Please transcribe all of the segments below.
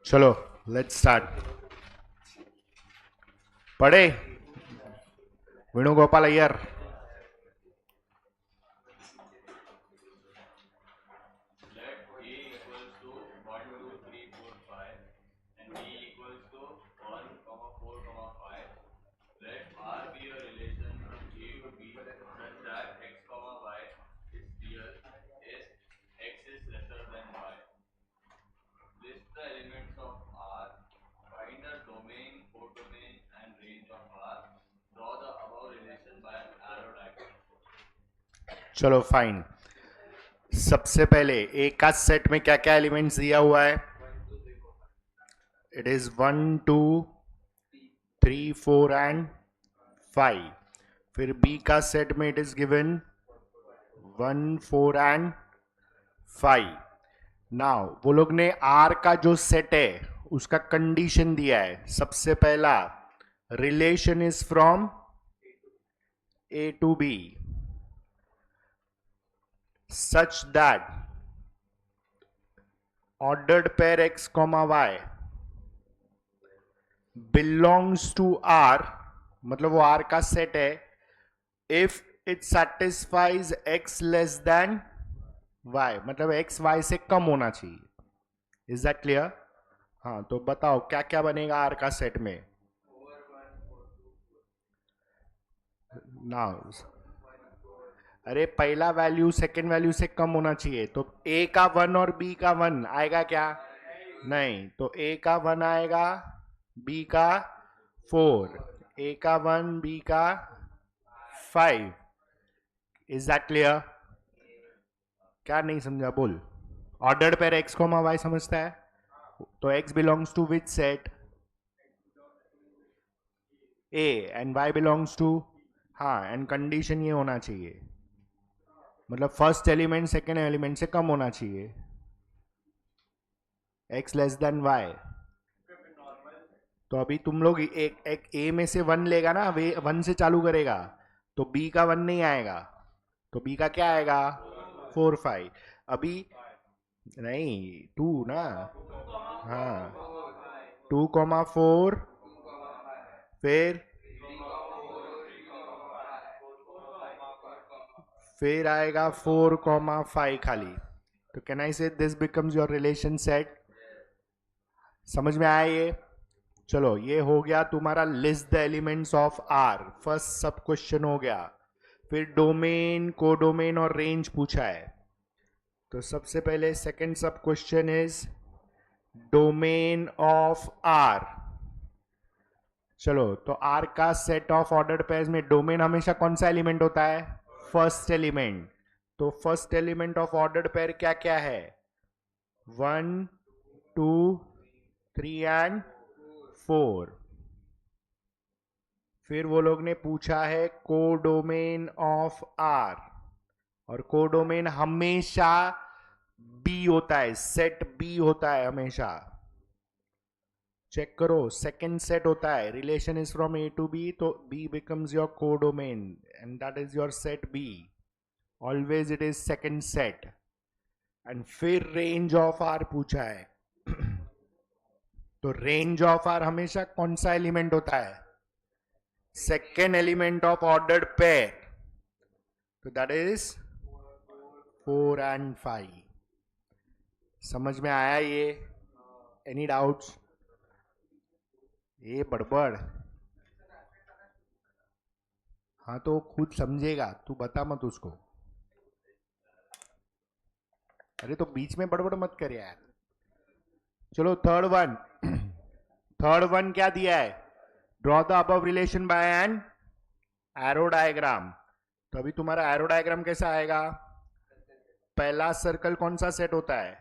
चलो let's start. पढ़े वेणुगोपाल अय्यर. चलो फाइन. सबसे पहले एक का सेट में क्या क्या एलिमेंट्स दिया हुआ है. It is 1 2 3 4 and 5. फिर बी का सेट में it is given 1 4 and 5. Now वो लोग ने आर का जो सेट है उसका कंडीशन दिया है. सबसे पहला relation is from A to B such that ordered pair x comma y belongs to R. मतलब वो R का सेट है if it satisfies x less than y. मतलब x y से कम होना चाहिए. Is that clear? हाँ, तो बताओ क्या क्या बनेगा R का सेट में. नाउ अरे पहला वैल्यू सेकंड वैल्यू से कम होना चाहिए. तो a का 1 और b का 1 आएगा क्या? नहीं. तो a का 1 आएगा, b का 4, a का 1 b का 5. Is that clear? क्या नहीं समझा बोल. Ordered pair x comma y समझता है तो x belongs to which set? a and y belongs to. हाँ, एंड कंडीशन ये होना चाहिए, मतलब फर्स्ट एलिमेंट सेकेंड एलिमेंट से कम होना चाहिए. x less than y. तो अभी तुम लोग एक a में से 1 लेगा ना, वे 1 से चालू करेगा तो b का 1 नहीं आएगा. तो b का क्या आएगा? 4 5. अभी नहीं 2 ना. हाँ, 2 4. फिर आएगा 4 5 खाली. तो can I say this becomes your relation set. समझ में आया ये? चलो ये हो गया तुम्हारा list the elements of R. First sub question हो गया. फिर डोमेन, कोडोमेन और रेंज पूछा है. तो सबसे पहले second sub question is domain of R. चलो, तो आर का सेट ऑफ ऑर्डर्ड पेयर्स में डोमेन हमेशा कौन सा एलिमेंट होता है? First element. तो first element of ordered pair क्या क्या है? 1 2 3 एंड 4. फिर वो लोग ने पूछा है कोडोमेन ऑफ आर. और कोडोमेन हमेशा बी होता है, सेट बी होता है हमेशा. चेक करो, सेकेंड सेट होता है. Relation is from A to B, तो B becomes your codomain and that is your set B. Always it is second set. And फिर रेंज ऑफ आर पूछा है. तो रेंज ऑफ आर हमेशा कौन सा एलिमेंट होता है? Second element of ordered pair. तो दैट इज 4 एंड 5. समझ में आया ये? Any doubts? ये बड़बड़. हाँ, तो खुद समझेगा, तू बता मत उसको. अरे तो बीच में बड़बड़ मत कर यार. चलो थर्ड वन. थर्ड वन क्या दिया है? Draw the above relation bye an arrow diagram. तो अभी तुम्हारा एरो डायग्राम कैसा आएगा? पहला सर्कल कौन सा सेट होता है?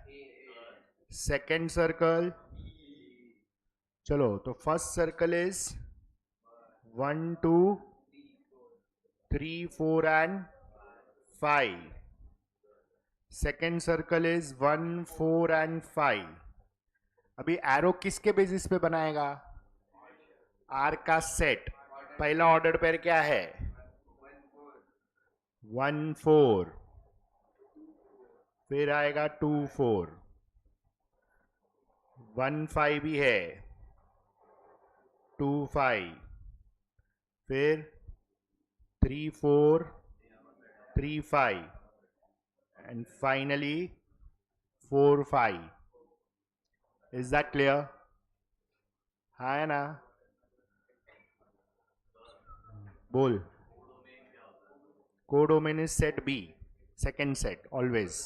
Second circle. चलो, तो first circle is 1 2 3 4 and 5. Second circle is 1 4 and 5. अभी एरो किसके बेसिस पे बनाएगा? आर का सेट. पहला ऑर्डर पेयर क्या है? 1 4. फिर आएगा 2 4. 1 5 भी है, 2 5, फिर 3 4 3 5 and finally 4 5. Is that clear? हाँ है ना? बोल. Codomain is set B, second set always.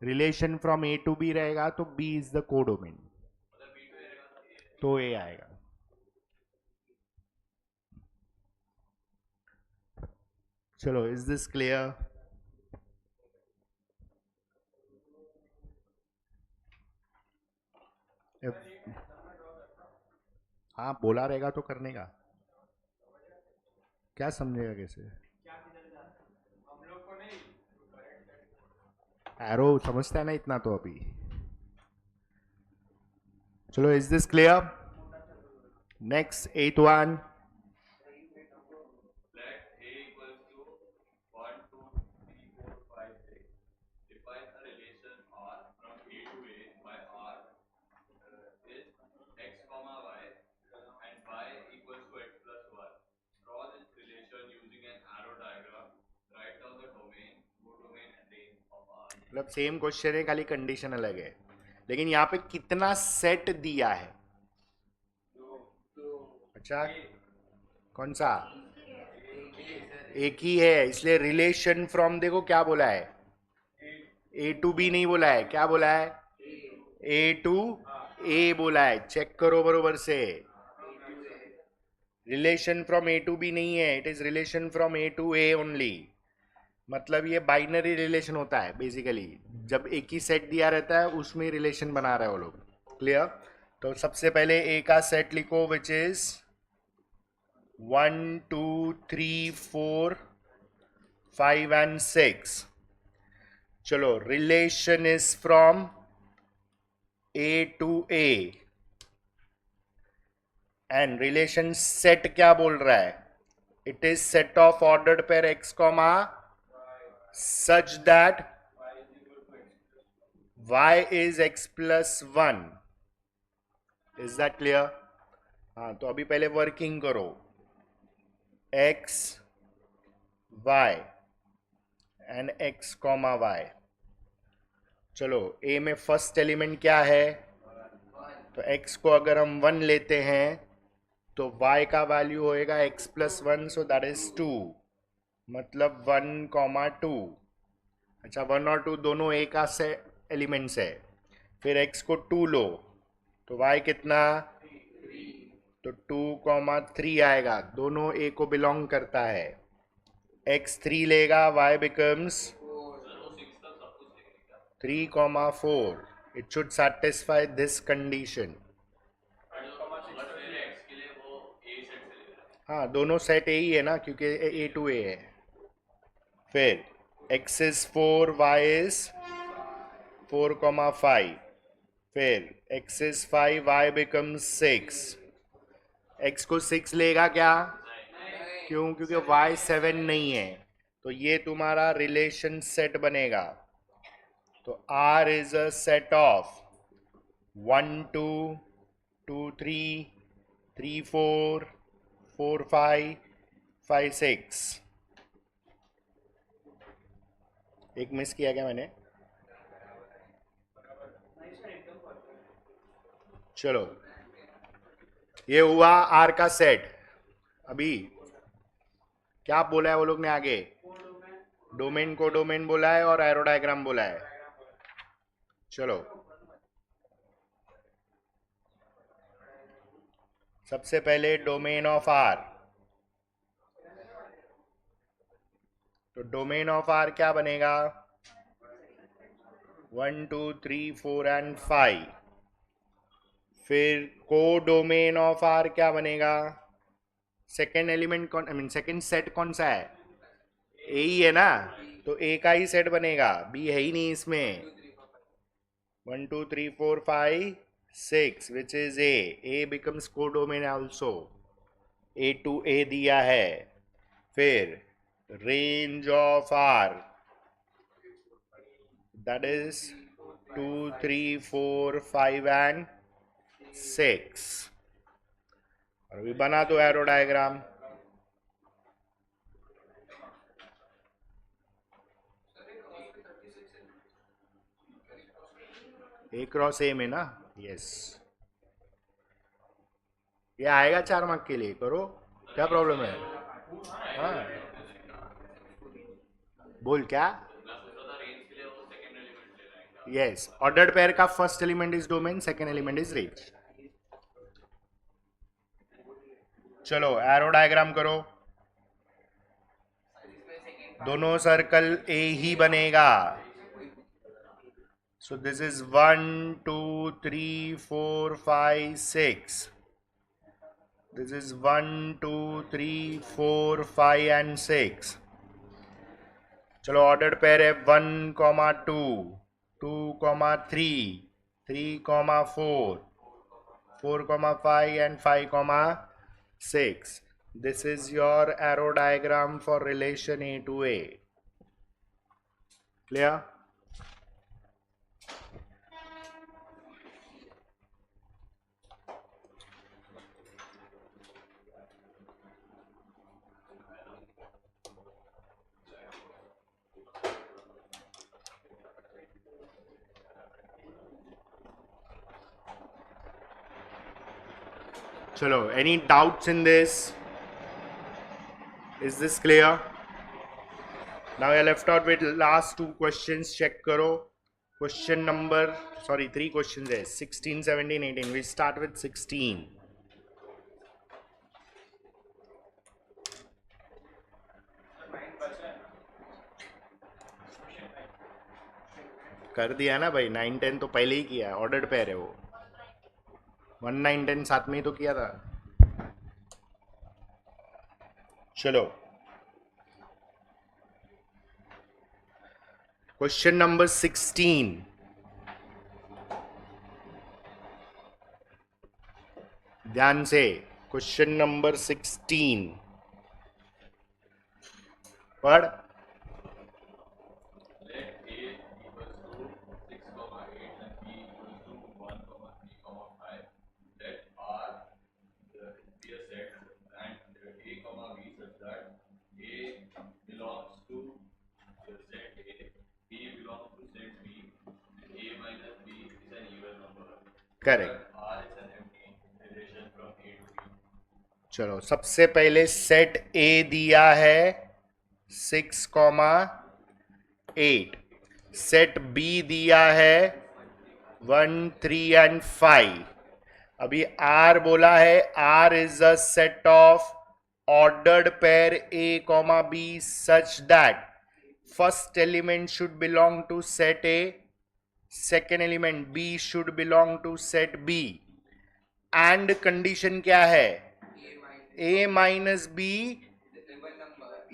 Relation from A to B रहेगा तो बी इज द कोडोमेन, तो ए आएगा. चलो, इज दिस क्लियर? हाँ, बोला रहेगा तो करने का. क्या समझेगा कैसे? एरो समझता है ना इतना तो अभी. चलो, is this clear? Next, 8th one. मतलब सेम क्वेश्चन है, खाली कंडीशन अलग है. लेकिन यहाँ पे कितना सेट दिया है? अच्छा, कौन सा? एक ही है, इसलिए रिलेशन फ्रॉम देखो क्या बोला है, ए टू बी नहीं बोला है. क्या बोला है? ए टू ए बोला है. चेक करो बरोबर से. Relation from A to B नहीं है, it is relation from A to A only. मतलब ये बाइनरी रिलेशन होता है बेसिकली. जब एक ही सेट दिया रहता है उसमें रिलेशन बना रहे हो लोग. क्लियर? तो सबसे पहले ए का सेट लिखो, विच इज 1 2 3 4 5 and 6. चलो, relation is from A to A and relation set क्या बोल रहा है? It is set of ordered pair X comma such that y is x plus 1. Is that clear? हाँ, तो अभी पहले वर्किंग करो. x y and x comma y. चलो, a में फर्स्ट एलिमेंट क्या है? तो x को अगर हम 1 लेते हैं तो y का वैल्यू होएगा x plus 1, so that is 2. मतलब 1, 2. अच्छा, 1 और 2 दोनों ए का से एलिमेंट्स है. फिर x को 2 लो तो y कितना? तो 2, 3 आएगा. दोनों ए को बिलोंग करता है. x 3 लेगा, y becomes 3, 4. It should satisfy this condition. हाँ, दोनों सेट ए ही है ना, क्योंकि ए टू ए है. फिर x is 4, y is 4, 5. फिर x is 5, y becomes 6. x को 6 लेगा क्या? क्यों? क्योंकि y 7 नहीं है. तो ये तुम्हारा रिलेशन सेट बनेगा. तो R is a set of 1 2 2 3 3 4 4 5 5 6. एक मिस किया क्या मैंने? चलो, ये हुआ आर का सेट. अभी क्या बोला है वो लोग ने आगे? डोमेन को डोमेन बोला है और एरो डायग्राम बोला है. चलो, सबसे पहले डोमेन ऑफ आर. तो डोमेन ऑफ आर क्या बनेगा? 1 2 3 4 and 5. फिर को डोमेन ऑफ आर क्या बनेगा? सेकेंड एलिमेंट कौन, आई मीन सेकेंड सेट कौन सा है? ए ही है ना, तो ए का ही सेट बनेगा, बी है ही नहीं इसमें. 1 2 3 4 5 6 which is A. A becomes codomain also. A to A दिया है. फिर range of R, that is 2 3 4 5 and 6। और अभी बना दो एरो डायग्राम। ए क्रॉस ए में ना, यस, ये आएगा 4 मार्क के लिए, करो, क्या प्रॉब्लम है? हाँ, बोल क्या? यस, ऑर्डर्ड पेयर का first element is domain, second element is range. चलो एरो डायग्राम करो, दोनों सर्कल ए ही बनेगा। So this is 1 2 3 4 5 6, this is 1 2 3 4 5 and 6। चलो ऑर्डर्ड पेयर है 1, 2, 2, 3, 3, 4, 4, 5 and 5, 6. This is your arrow diagram for relation A to A. Clear? Chalo, any doubts in this? Is this clear? Now you're left out with last 2 questions. Check karo. Question number, sorry, 3 questions there. 16, 17, 18. We start with 16. कर दिया ना भाई, 9, 10 तो पहले ही किया, ordered pair है वो। 1, 9, 10 साथ में ही तो किया था। चलो क्वेश्चन नंबर 16, ध्यान से, क्वेश्चन नंबर 16 पढ़। करेक्ट। चलो सबसे पहले सेट ए दिया है 6, 8, सेट बी दिया है 1, 3 and 5। अभी आर बोला है, R is a set of ordered pair A comma B such that first element should belong to set A, second element B should belong to set B, and condition क्या है? A minus B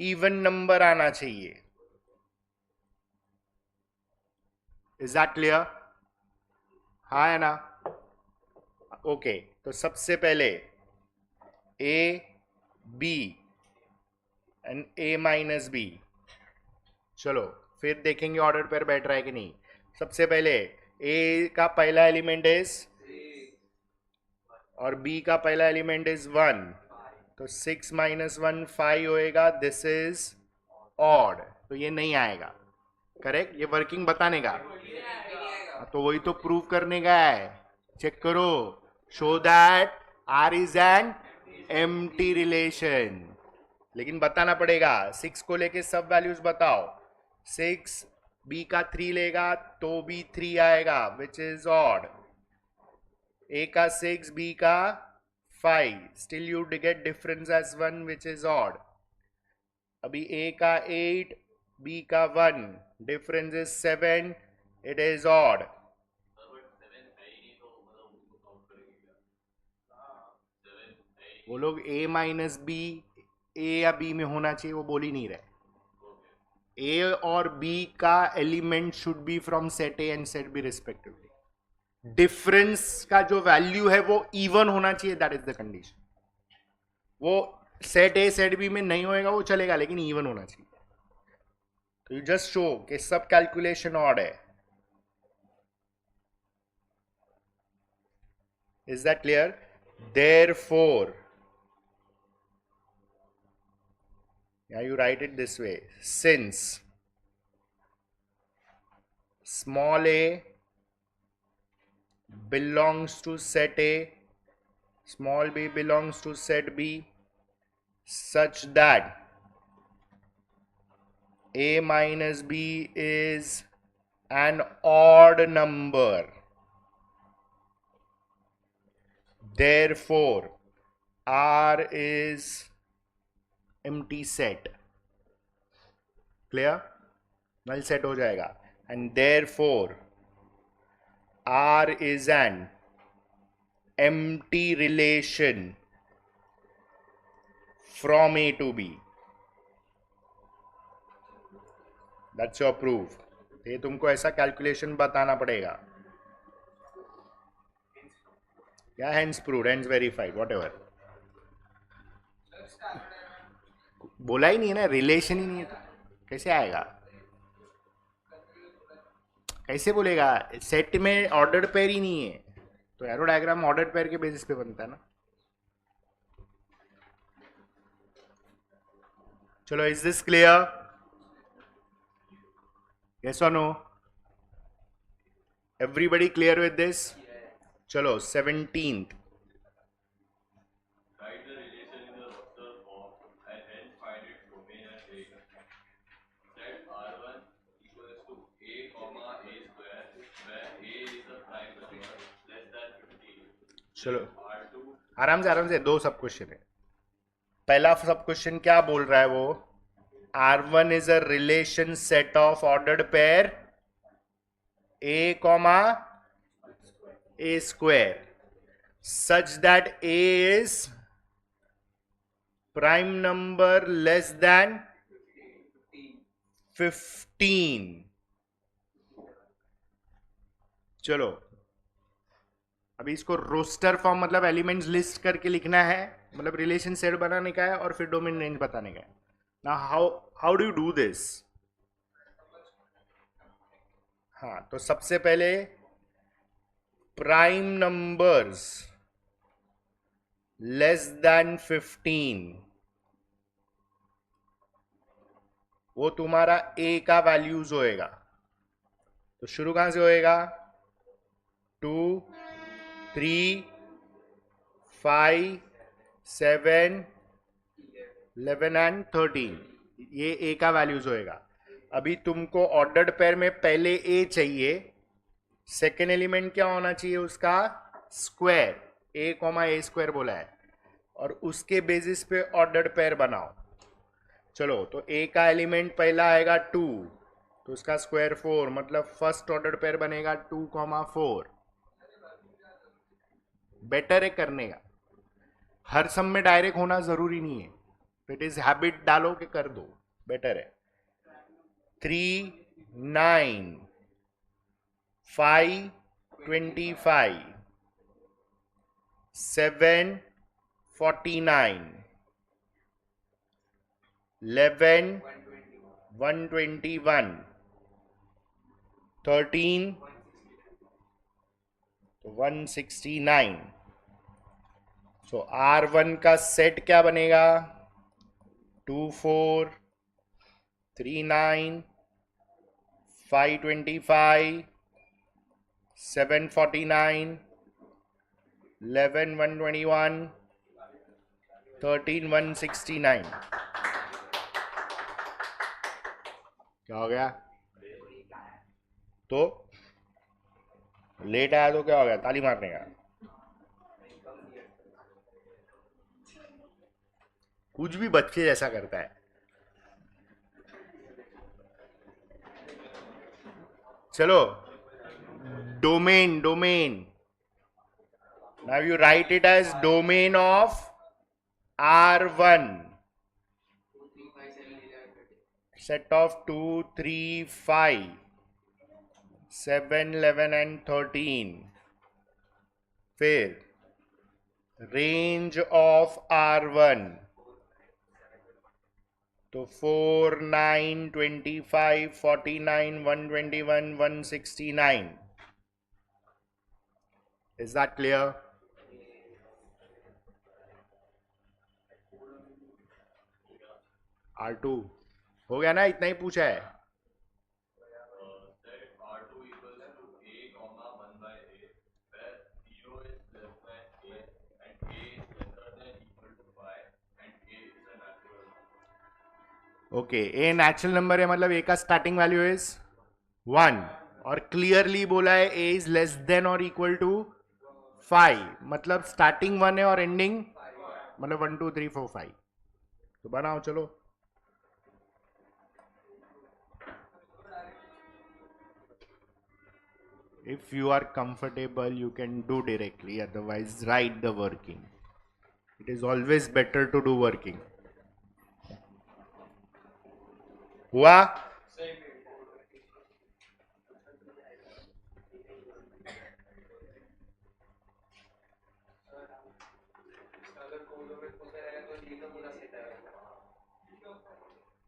even number आना चाहिए। Is that clear? हाँ है ना? Okay, तो सबसे पहले A B and A minus B. चलो फिर देखेंगे ऑर्डर पेयर बैठ रहा है कि नहीं। सबसे पहले ए का पहला एलिमेंट इज और बी का पहला एलिमेंट इज 1, तो 6 - 1 5 होएगा। दिस इज ऑड, तो ये नहीं आएगा। करेक्ट, ये वर्किंग बताने का, तो वही तो प्रूव करने का है। चेक करो, show that R is an empty relation. लेकिन बताना पड़ेगा, 6 को लेके सब वैल्यूज बताओ। 6 बी का 3 लेगा तो भी 3 आएगा, विच इज ऑड। ए का 6 बी का 5, still you get difference as 1 which is odd. अभी ए का 8 बी का 1, difference is 7, it is odd. वो लोग ए माइनस बी ए या बी में होना चाहिए वो बोल ही नहीं रहे। ए और बी का element should be from set A and set B respectively. Difference का जो वैल्यू है वो इवन होना चाहिए, दैट इज द कंडीशन। वो सेट ए सेट बी में नहीं होएगा वो चलेगा, लेकिन इवन होना चाहिए। तो यू जस्ट शो कि सब कैलकुलेशन ऑड है। Is that clear? Therefore, now you write it this way: since small a belongs to set A, small b belongs to set B, such that a minus b is an odd number. Therefore, R is empty set. Clear? Null set हो जाएगा. And therefore, R is an empty relation from A to B. That's your proof. ये तुमको ऐसा calculation बताना पड़ेगा. या hence proved, hence verified, whatever. बोला ही नहीं है ना, रिलेशन ही नहीं है तो कैसे आएगा? कैसे बोलेगा? सेट में ऑर्डर्ड पेयर ही नहीं है तो एरो डायग्राम ऑर्डर्ड पेयर के बेसिस पे बनता है ना. चलो, इज दिस क्लियर? यस और no? Everybody clear with this? चलो 17th. चलो आराम से दो सब क्वेश्चन है. पहला सब क्वेश्चन क्या बोल रहा है वो? R1 is a relation set of ordered pair A comma A square such that A is prime number less than 15. चलो अभी इसको रोस्टर फॉर्म मतलब एलिमेंट्स लिस्ट करके लिखना है, मतलब रिलेशन सेट बनाने का है और फिर डोमेन रेंज बताने का है. Now how do you do this? हाँ, तो सबसे पहले प्राइम नंबर्स लेस देन 15 वो तुम्हारा A का वैल्यूज होएगा. तो शुरू कहां से होएगा? 2, 3, 5, 7, 11 एंड 13 ये A का वैल्यूज होएगा. अभी तुमको ऑर्डर्ड पेयर में पहले A चाहिए, सेकेंड एलिमेंट क्या होना चाहिए उसका? Square. A comma A square बोला है और उसके बेसिस पे ऑर्डर्ड पेयर बनाओ. चलो, तो A का एलिमेंट पहला आएगा 2 तो उसका स्क्वायर 4, मतलब फर्स्ट ऑर्डर्ड पेयर बनेगा 2 कॉमा 4. बेटर है करने का, हर सम में डायरेक्ट होना जरूरी नहीं है. इट इज हैबिट डालो कि कर दो, बेटर है. 3, 9, 5, 25, 7, 49, 11, 121, 13, 169. सो R1 का सेट क्या बनेगा? 2, 4, 3, 9, 5, 25, 7, 49, 11, 121, 13, 169. क्या हो गया? तो लेट आया तो क्या हो गया? ताली मारने का. कुछ भी बच्चे जैसा करता है. चलो, domain. Now you write it as domain of R1. Set of 2, 3, 5, 7, 11 and 13. फिर range of R1. तो 4, 9, 25, 49, 121, 169. Is that clear? R2 हो गया ना, इतना ही पूछा है. ओके, ए नेचुरल नंबर है, मतलब ए का स्टार्टिंग वैल्यू इज 1, और क्लियरली बोला है ए इज लेस देन और इक्वल टू 5, मतलब स्टार्टिंग 1 है और एंडिंग मतलब 1 2 3 4 5. तो बनाओ चलो. If you are comfortable, you can do directly, otherwise write the working. It is always better to do working. हुआ?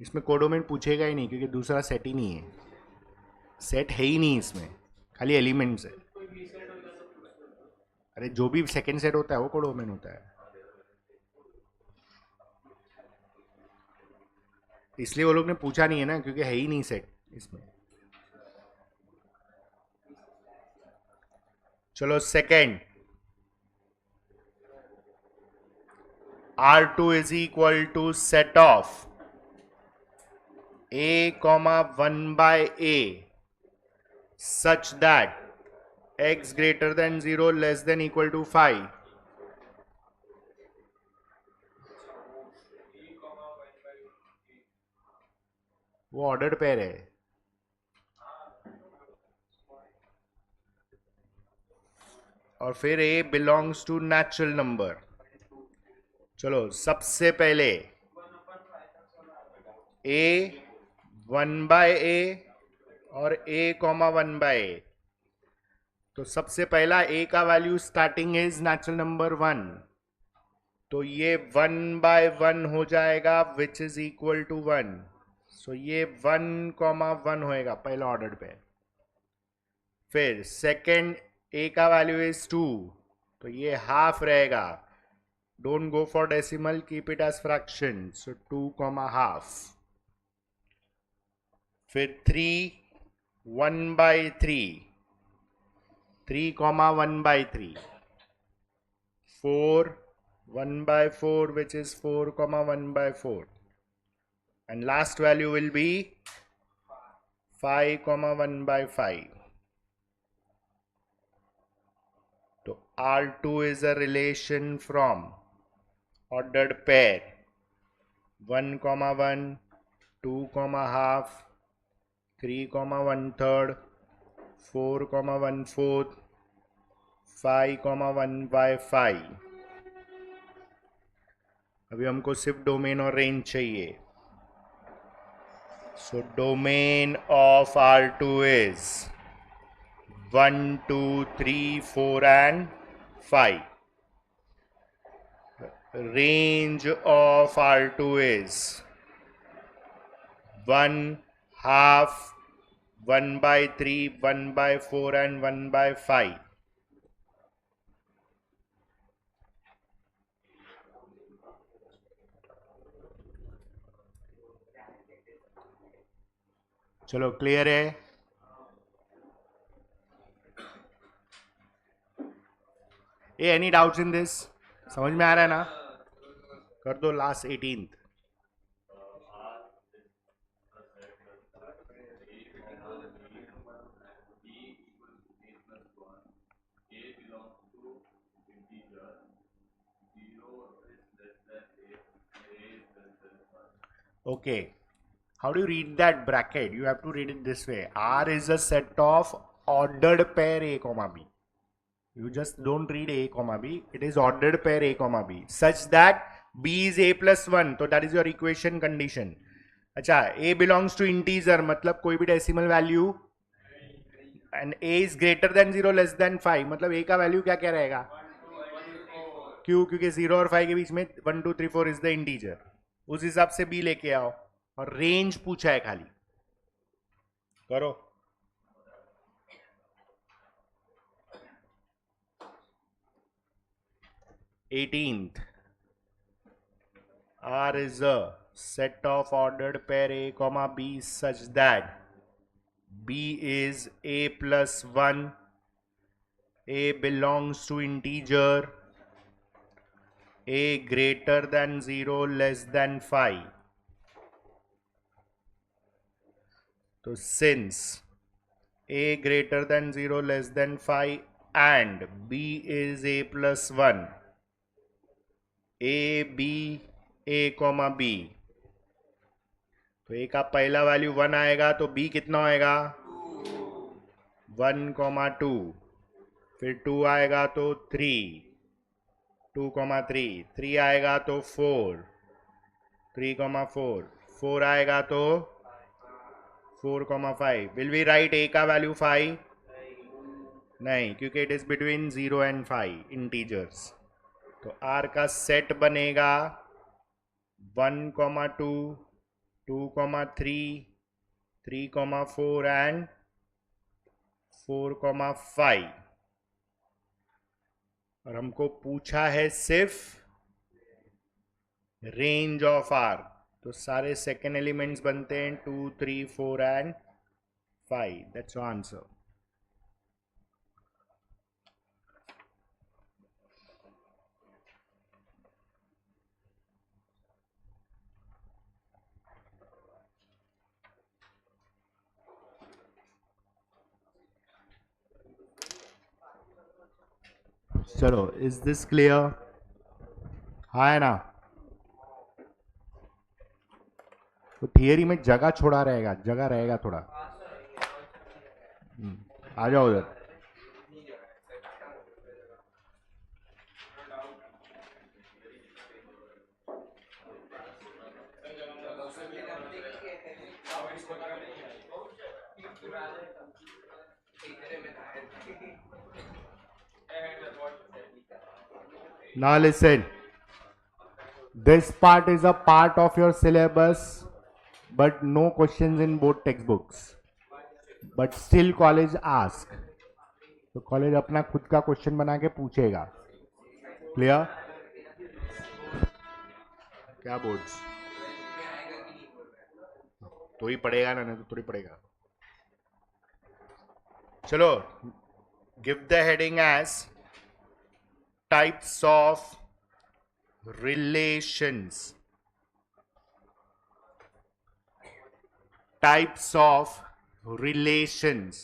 इसमें कोडोमेन पूछेगा ही नहीं क्योंकि दूसरा सेट ही नहीं है. सेट है ही नहीं इसमें, खाली एलिमेंट्स है. अरे जो भी सेकंड सेट होता है वो कोडोमेन होता है. इसलिए वो लोग ने पूछा नहीं है ना, क्योंकि है ही नहीं सेट इसमें. चलो second. R2 is equal to set of a comma 1 by a such that x greater than 0 less than equal to 5. वो ऑर्डर्ड पेयर है. और फिर a belongs to natural number. चलो सबसे पहले a 1 बाय a और a कॉमा 1 बाय a. तो सबसे पहला a का value starting is natural number 1, तो ये 1 बाय 1 हो जाएगा which is equal to 1. So ये 1 कॉमा 1 होएगा पहला ऑर्डर पे. फिर सेकंड a का वैल्यू इज 2, तो ये हाफ रहेगा. Don't go for decimal, keep it as fraction. So 2 comma half. फिर 3 1 by 3, 3 comma 1 by 3. 4 1 by 4, which is 4 comma 1 by 4, and last value will be 5 comma 1 by 5. So R2 is a relation from ordered pair 1 comma 1, 2 comma half, 3 comma 1/3, 4 comma 1/4, 5 comma 1 by 5. अभी हमको सिर्फ domain और range चाहिए. So domain of R2 is 1 2 3 4 and 5. Range of R2 is 1 half, 1 by 3, 1 by 4 and 1 by 5. चलो clear है? Any doubts in this? समझ में आ रहा है ना? कर दो last 18th. Okay. How do you read that bracket? You have to read it this way. R is a set of ordered pair A comma B. You just don't read A comma B. It is ordered pair A comma B such that B is A plus 1. So that is your equation condition. अच्छा, A belongs to integer, मतलब कोई भी decimal value, and A is greater than 0 less than 5, मतलब A का value क्या क्या रहेगा? क्यों? क्योंकि 0 और 5 के बीच में 1 2 3 4 इज द इंटीजर. उस हिसाब से B लेके आओ. और रेंज पूछा है खाली. करो. R is a set of ordered pair a comma b such that b is a plus 1, a belongs to integer, a greater than 0 less than 5. So since a greater than 0 less than 5 and b is a plus 1, a b a comma b, तो a का पहला value 1 आएगा तो b कितना आएगा 1 comma 2, फिर 2 आएगा तो 3, 2 कॉमा 3, 3 आएगा तो 4, 3 कॉमा 4, 4 आएगा तो 4 comma 5. Will we write a का वैल्यू 5? नहीं, क्योंकि it is between 0 and 5 integers. तो r का सेट बनेगा 1 comma 2, 2 comma 3, 3 comma 4 and 4 comma 5. और हमको पूछा है सिर्फ रेंज ऑफ r. तो सारे सेकेंड एलिमेंट्स बनते हैं 2, 3, 4 एंड 5. That's answer. चलो, इज दिस क्लियर? हाँ है ना? तो थियरी में जगह छोड़ा रहेगा, जगह रहेगा थोड़ा. आ जाओ उधर. Now listen, this part is a part of your syllabus, but no questions in both textbooks. But still college ask. तो कॉलेज अपना खुद का क्वेश्चन बना के पूछेगा. क्लियर? क्या बोर्ड्स? तो ही पढ़ेगा ना, नहीं तो थोड़ी पढ़ेगा. चलो, give the heading as types of relations. Types of relations.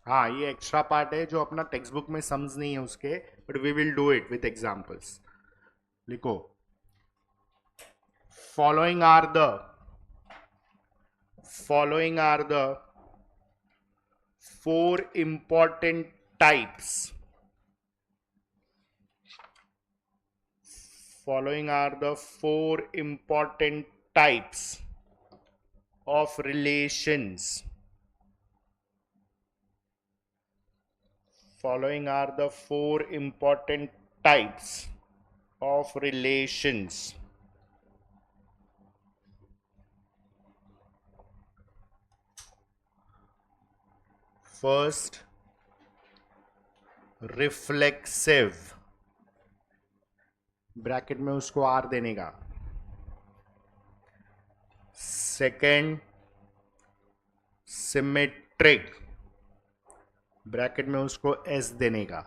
हाँ, ये एक्स्ट्रा पार्ट है जो अपना टेक्स्ट बुक में सम्स नहीं है उसके, but we will do it with examples. लिखो, following are the 4 important types. Following are the 4 important types of relations. Following are the 4 important types of relations. First, reflexive. Bracket में उसको are देने का. Second, symmetric. Bracket में उसको S देने का.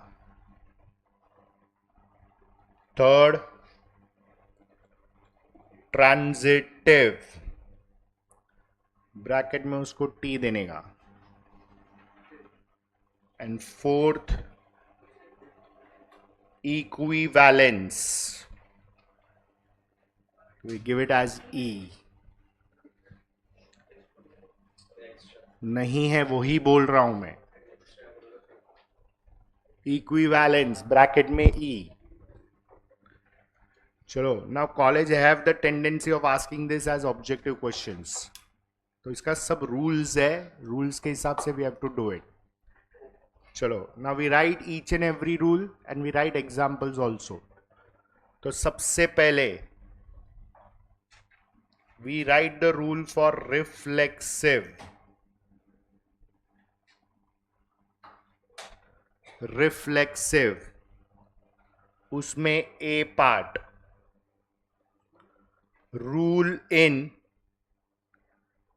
Third, transitive. Bracket में उसको टी देने का. And fourth, equivalence. We give it as E. नहीं है वही बोल रहा हूं मैं. Equivalence ब्रैकेट में E. चलो, now college have the tendency of asking this as objective questions. तो इसका सब रूल्स है, रूल्स के हिसाब से we have to do it. चलो, now we write each and every rule and we write examples also. तो सबसे पहले we write the rule for reflexive. Reflexive, उसमें A part. rule in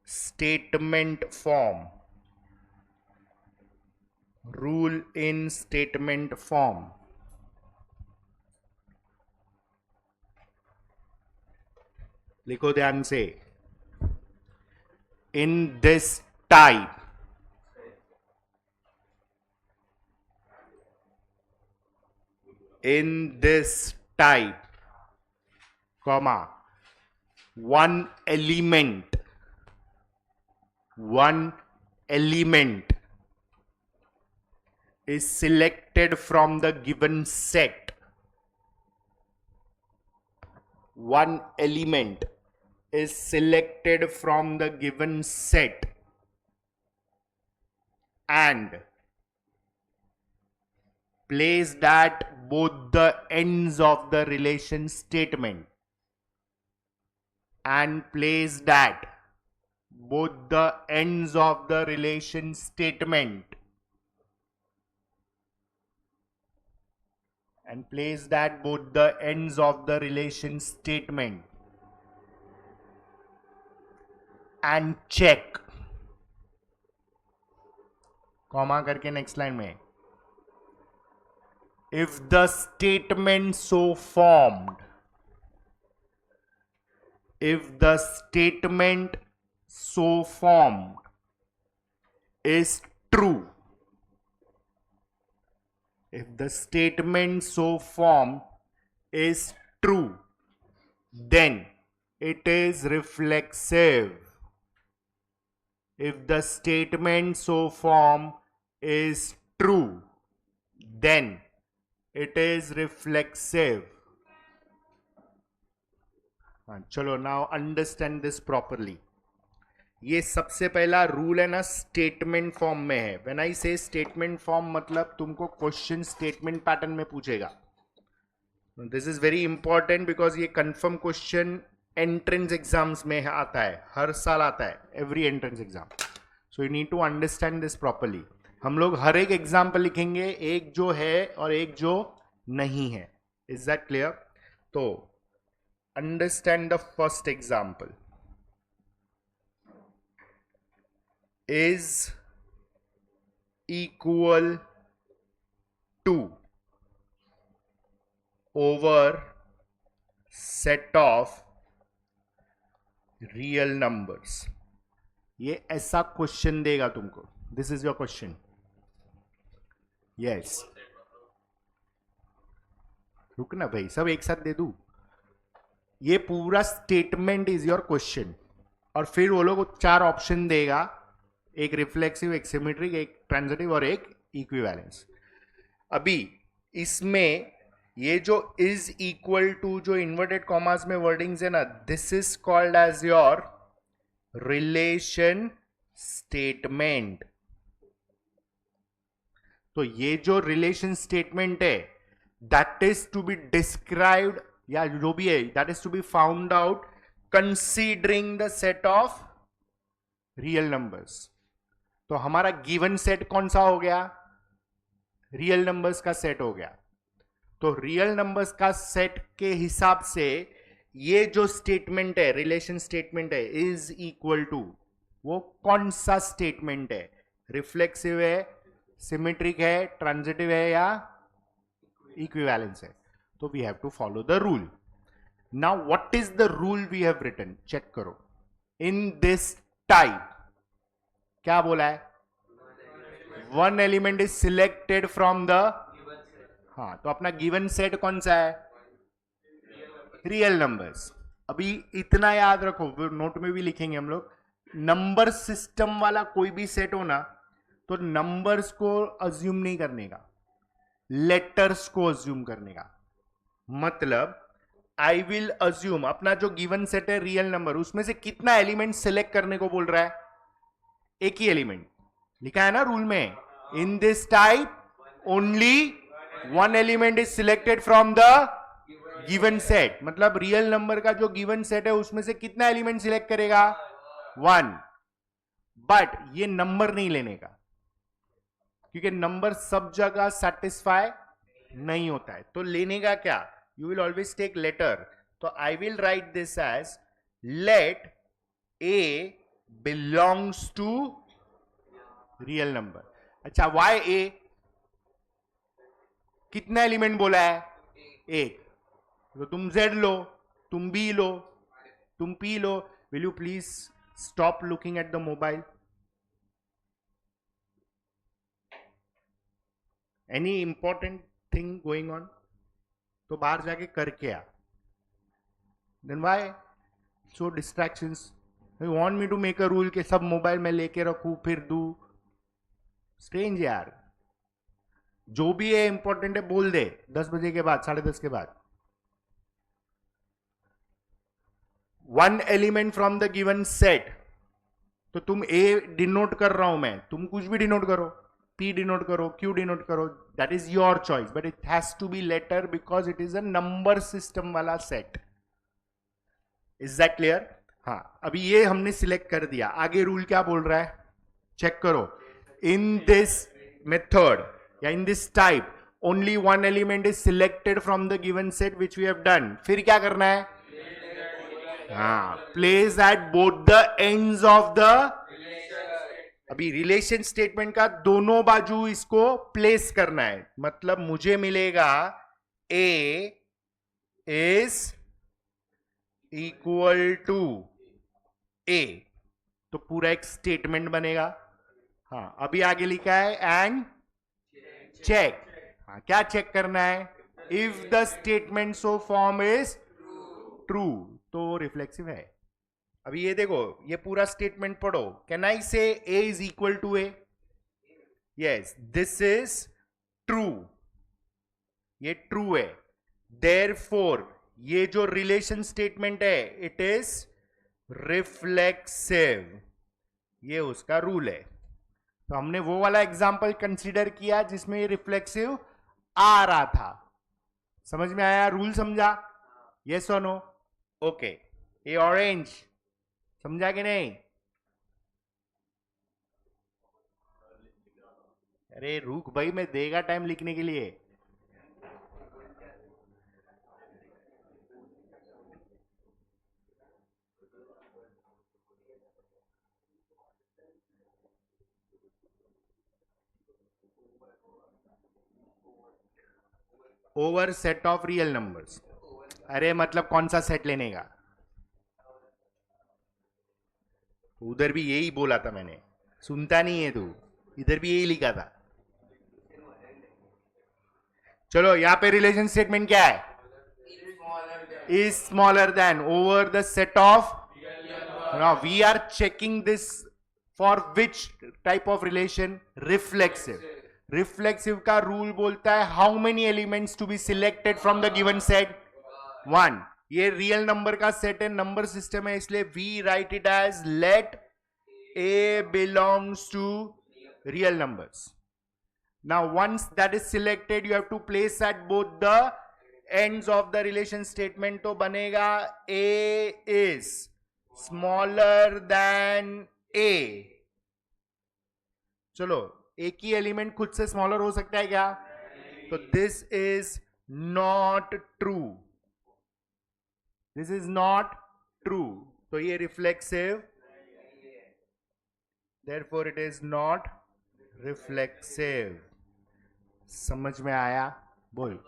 statement form. Rule in statement form. लिखो ध्यान से. In this type. In this type, comma, one element is selected from the given set. One element is selected from the given set and placed at both the ends of the relation statement. And placed at both the ends of the relation statement. And placed at both the ends of the relation statement. And check. Comma करके next line में. If the statement so formed, if the statement so formed is true, if the statement so formed is true, then it is reflexive. If the statement so formed is true, then it is reflexive. चलो now understand this properly. ये सबसे पहला rule है ना, statement form में है. When I से statement form मतलब तुमको क्वेश्चन स्टेटमेंट पैटर्न में पूछेगा. This is very important because ये कंफर्म क्वेश्चन एंट्रेंस एग्जाम्स में आता है, हर साल आता है, every entrance exam. So you need to understand this properly. हम लोग हर एक एग्जाम पर लिखेंगे, एक जो है और एक जो नहीं है. Is that clear? तो understand the first example. Is equal to over set of real numbers. ये ऐसा क्वेश्चन देगा तुमको. This is your question. Yes, रुकना भाई, सब एक साथ दे दूं. ये पूरा स्टेटमेंट इज योर क्वेश्चन और फिर वो लोग 4 ऑप्शन देगा, एक रिफ्लेक्सिव, एक सिमेट्रिक, एक ट्रांजिटिव और एक इक्विवेलेंस. अभी इसमें ये जो इज इक्वल टू जो इन्वर्टेड कॉमास में वर्डिंग्स है ना, this is called as your relation statement. तो ये जो रिलेशन स्टेटमेंट है, that is to be described या जो भी है, that is to be found out considering the set of real numbers. तो हमारा गिवन सेट कौन सा हो गया? रियल नंबर्स का सेट हो गया. तो रियल नंबर्स का सेट के हिसाब से ये जो स्टेटमेंट है, रिलेशन स्टेटमेंट है, इज इक्वल टू, वो कौन सा स्टेटमेंट है? रिफ्लेक्सिव है, सिमेट्रिक है, ट्रांजिटिव है या इक्विवेलेंस है? तो we have to follow the rule. Now what is the rule we have written? Check करो. इन दिस टाइप क्या बोला है? One element is selected from the, हाँ, तो अपना गिवन सेट कौन सा है? Real numbers. अभी इतना याद रखो, नोट में भी लिखेंगे हम लोग. नंबर सिस्टम वाला कोई भी सेट हो ना, तो नंबर्स को अज्यूम नहीं करने का, लेटर्स को अज्यूम करने का. मतलब आई विल अज्यूम, अपना जो गिवन सेट है रियल नंबर, उसमें से कितना एलिमेंट सिलेक्ट करने को बोल रहा है? एक ही एलिमेंट. लिखा है ना रूल में, इन this type only one element is selected from the given set. मतलब रियल नंबर का जो गिवन सेट है उसमें से कितना एलिमेंट सिलेक्ट करेगा? 1. बट ये नंबर नहीं लेने का, क्योंकि नंबर सब जगह सेटिस्फाई नहीं होता है. तो लेने का क्या? You will always take letter. तो I will write this as let a belongs to real number. अच्छा, वाई ए? कितना एलिमेंट बोला है? एक. तो तुम Z लो, तुम B लो, तुम P लो. Will you please stop looking at the mobile? Any important thing going on? तो बाहर जाके करके आ. Then why so distractions? You want me to make a rule के सब मोबाइल में लेके रखूं फिर दू? स्ट्रेंज यार. जो भी है इंपॉर्टेंट है बोल दे 10 बजे के बाद, 10:30 के बाद. One element from the given set. तो तुम ए डिनोट कर रहा हूं मैं, तुम कुछ भी डिनोट करो, P डिनोट करो, Q डिनोट करो, that is your choice, but it has to be letter because it is a number system वाला सेट. Is that clear? हाँ, अभी ये हमने सिलेक्ट कर दिया. आगे रूल क्या बोल रहा है चेक करो. इन दिस मेथड या in this type only one element is selected from the given set which we have done. फिर क्या करना है? हाँ, place at both the ends of the. अभी रिलेशन स्टेटमेंट का दोनों बाजू इसको प्लेस करना है. मतलब मुझे मिलेगा A is equal to A, तो पूरा एक स्टेटमेंट बनेगा. हाँ, अभी आगे लिखा है एंड चेक. हाँ, क्या चेक करना है? If the statement so form is true, तो रिफ्लेक्सिव है. अभी ये देखो, ये पूरा स्टेटमेंट पढ़ो. Can I say A is equal to A? Yes, this is true. ये ट्रू है. देयरफॉर ये जो रिलेशन स्टेटमेंट है इट इज रिफ्लेक्सिव. ये उसका रूल है. तो हमने वो वाला एग्जांपल कंसीडर किया जिसमें ये रिफ्लेक्सिव आ रहा था. समझ में आया? रूल समझा? यस और नो? ओके. ये ऑरेंज समझा कि नहीं? अरे रुक भाई, मैं देगा टाइम लिखने के लिए. Over set of real numbers. अरे मतलब कौन सा सेट लेने का? उधर भी यही बोला था मैंने. सुनता नहीं है तू? इधर भी यही लिखा था. चलो, यहां पे रिलेशन स्टेटमेंट क्या है? Is smaller than over the set of. Now we are checking this for which type of relation? Reflexive. Reflexive का रूल बोलता है how many elements to be selected from the given set? 1. ये real number का set है, number system है, इसलिए we write it as let A belongs to real numbers. Now once that is selected you have to place at both the ends of the relation statement. तो बनेगा A is smaller than A. चलो, एक ही element खुद से smaller हो सकता है क्या? तो this is not true. This is not true. तो ये reflexive, therefore it is not reflexive. समझ में आया? बोल.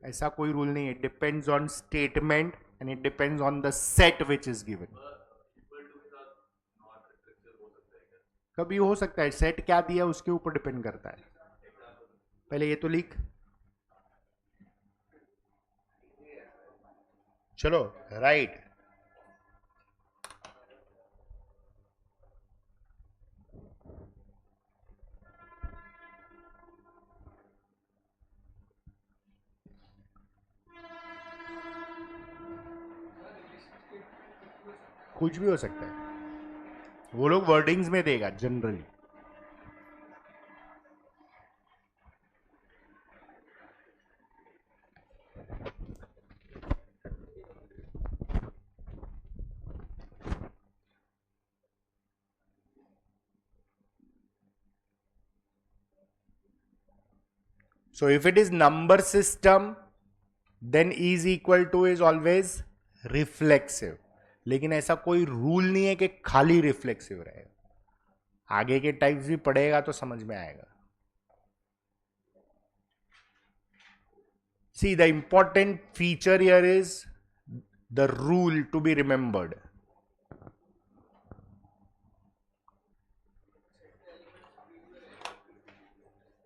ऐसा कोई रूल नहीं है. Depends on statement and it depends on the set which is given. कभी हो सकता है. सेट क्या दिया उसके ऊपर डिपेंड करता है. पहले ये तो लिख. चलो, राइट. कुछ भी हो सकता है. वो लोग वर्डिंग्स में देगा generally. So if it is number system, then is equal to is always reflexive. लेकिन ऐसा कोई रूल नहीं है कि खाली रिफ्लेक्सिव रहेगा. आगे के टाइप्स भी पढ़ेगा तो समझ में आएगा. See, the important feature here is the rule to be remembered.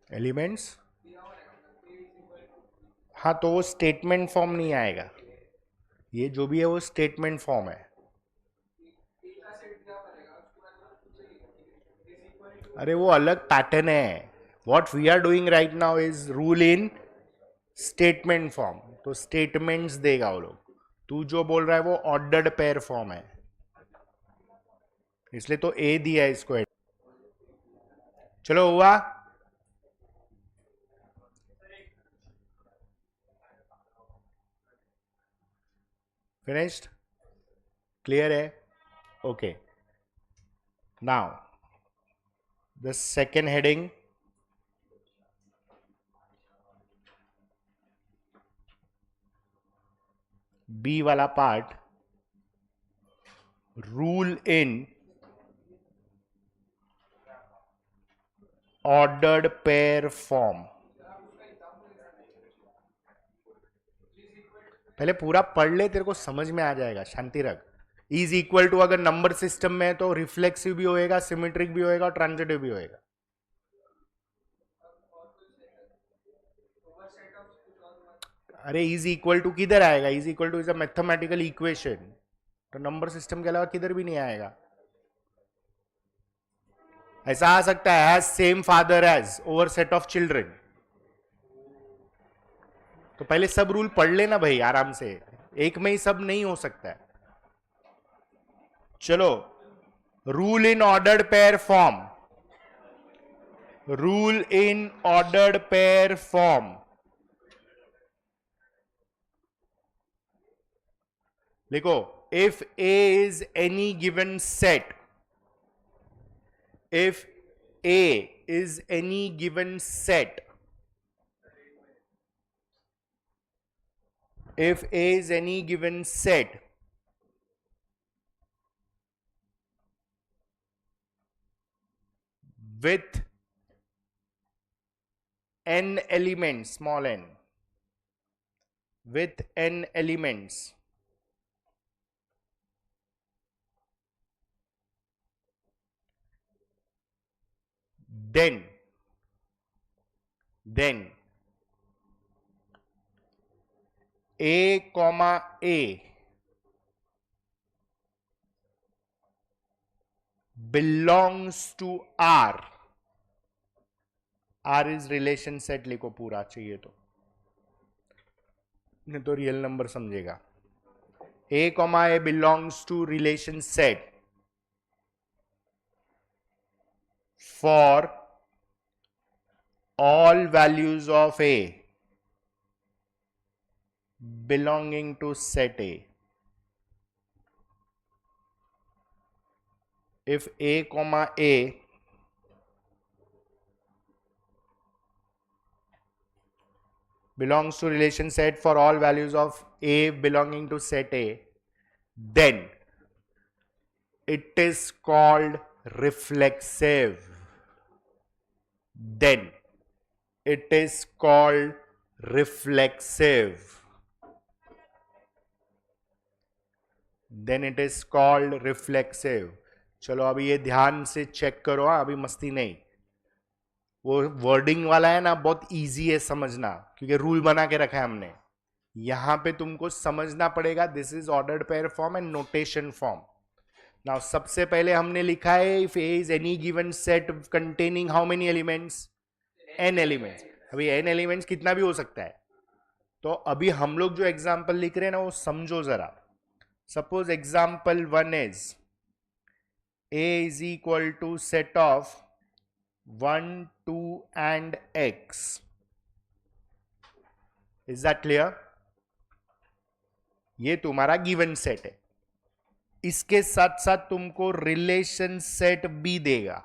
Elements. हाँ, तो वो स्टेटमेंट फॉर्म नहीं आएगा. ये जो भी है वो स्टेटमेंट फॉर्म है. अरे वो अलग पैटर्न है. What we are doing right now is rule in statement form. तो स्टेटमेंट्स देगा वो लोग. तू जो बोल रहा है वो ऑर्डर्ड पेयर फॉर्म है, इसलिए तो ए दिया है इसको. चलो हुआ. फिनिश्ड. क्लियर है. Okay. Now the second heading. B वाला part, rule in ordered pair form. पहले पूरा पढ़ ले, तेरे को समझ में आ जाएगा. शांति रख. इज इक्वल टू अगर नंबर सिस्टम में है तो रिफ्लेक्सिव भी होएगा, सिमेट्रिक भी होएगा, ट्रांजिटिव भी होएगा. अरे इज इक्वल टू किधर आएगा? Is equal to is a mathematical equation. तो नंबर सिस्टम के अलावा किधर भी नहीं आएगा. ऐसा आ सकता है has same father as over set of children. तो पहले सब रूल पढ़ लेना भाई आराम से. एक में ही सब नहीं हो सकता है. चलो. Rule in ordered pair form. Rule in ordered pair form. लिखो. If A is any given set, if A is any given set, if A is any given set with n elements, small n, with n elements, then A comma A belongs to R. R is relation set. लिखो पूरा चाहिए तो, नहीं तो real number समझेगा. A comma A belongs to relation set for all values of A belonging to set A. If A comma A belongs to relation set for all values of A belonging to set A, then it is called reflexive. Then it is called reflexive. Then it is called reflexive. चलो अभी ये ध्यान से check करो. अभी मस्ती नहीं. वो वर्डिंग वाला है ना, बहुत इजी है समझना, क्योंकि रूल बना के रखा है हमने. यहां पे तुमको समझना पड़ेगा. This is ordered pair form and notation form. Now सबसे पहले हमने लिखा है if A is any given set containing how many elements? n elements. अभी n एलिमेंट्स कितना भी हो सकता है. तो अभी हम लोग जो एग्जांपल लिख रहे हैं ना वो समझो जरा. Suppose example 1 is a is equal to set of 1, 2 and x. Is that clear? ये तुम्हारा गिवन सेट है. इसके साथ साथ तुमको रिलेशन सेट भी देगा.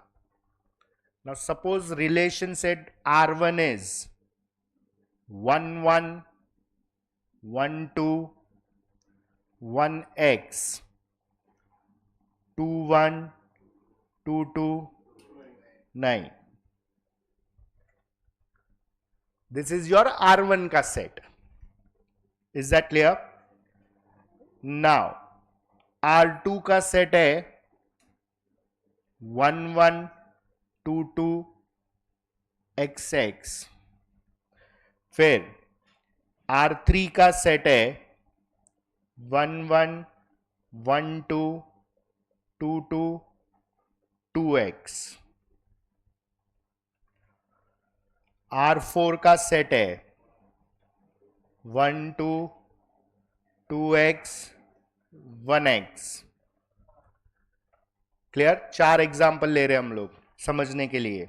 Now suppose relation set R1 is 1 1 1 2 1x 2 1 2 2 9. This is your R1 का set. Is that clear? Now R2 का set है 1 1 2 2 XX. फिर R3 का सेट है 1 1 1 2 2 2 2x. R4 का सेट है 1 2 2x 1x. क्लियर? 4 एग्जाम्पल ले रहे हैं हम लोग समझने के लिए.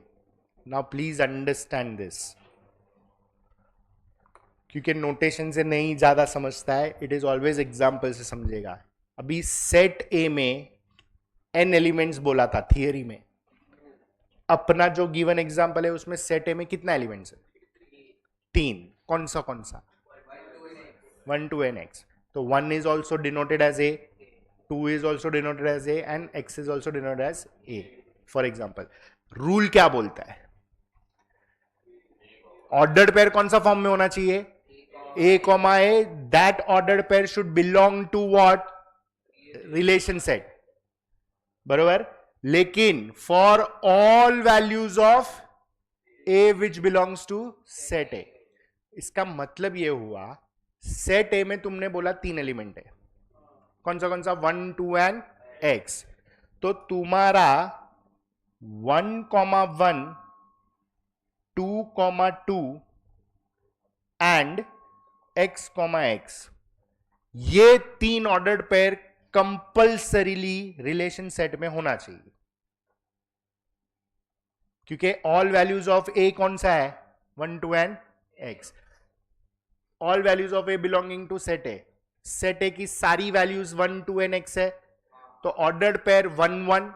नाउ प्लीज अंडरस्टैंड दिस, क्योंकि नोटेशन से नहीं ज्यादा समझता है. इट इज ऑलवेज एग्जाम्पल से समझेगा. अभी सेट ए में n एलिमेंट्स बोला था थियरी में. अपना जो गिवन एग्जाम्पल है उसमें सेट ए में कितना एलिमेंट्स है? 3. कौन सा 1 to nx. तो 1 is also denoted as a, 2 is also denoted as a, and x is also denoted as a. For example, rule क्या बोलता है? ऑर्डर्ड पेयर कौन सा फॉर्म में होना चाहिए? a, a. That ordered pair should belong to what? Relation set. बरोबर. लेकिन for all values of a which belongs to set a. इसका मतलब ये हुआ सेट ए में तुमने बोला 3 एलिमेंट है. कौन सा 1 2 एंड x. तो तुम्हारा 1 1 2 2 एंड x x, ये 3 ordered pair compulsorily relation set में होना चाहिए. क्योंकि ऑल वैल्यूज ऑफ a कौन सा है? 1 2 and x. All values of a belonging to set A. Set A की सारी वैल्यूज 1 2 एंड x है. तो ऑर्डर्ड पेयर 1 1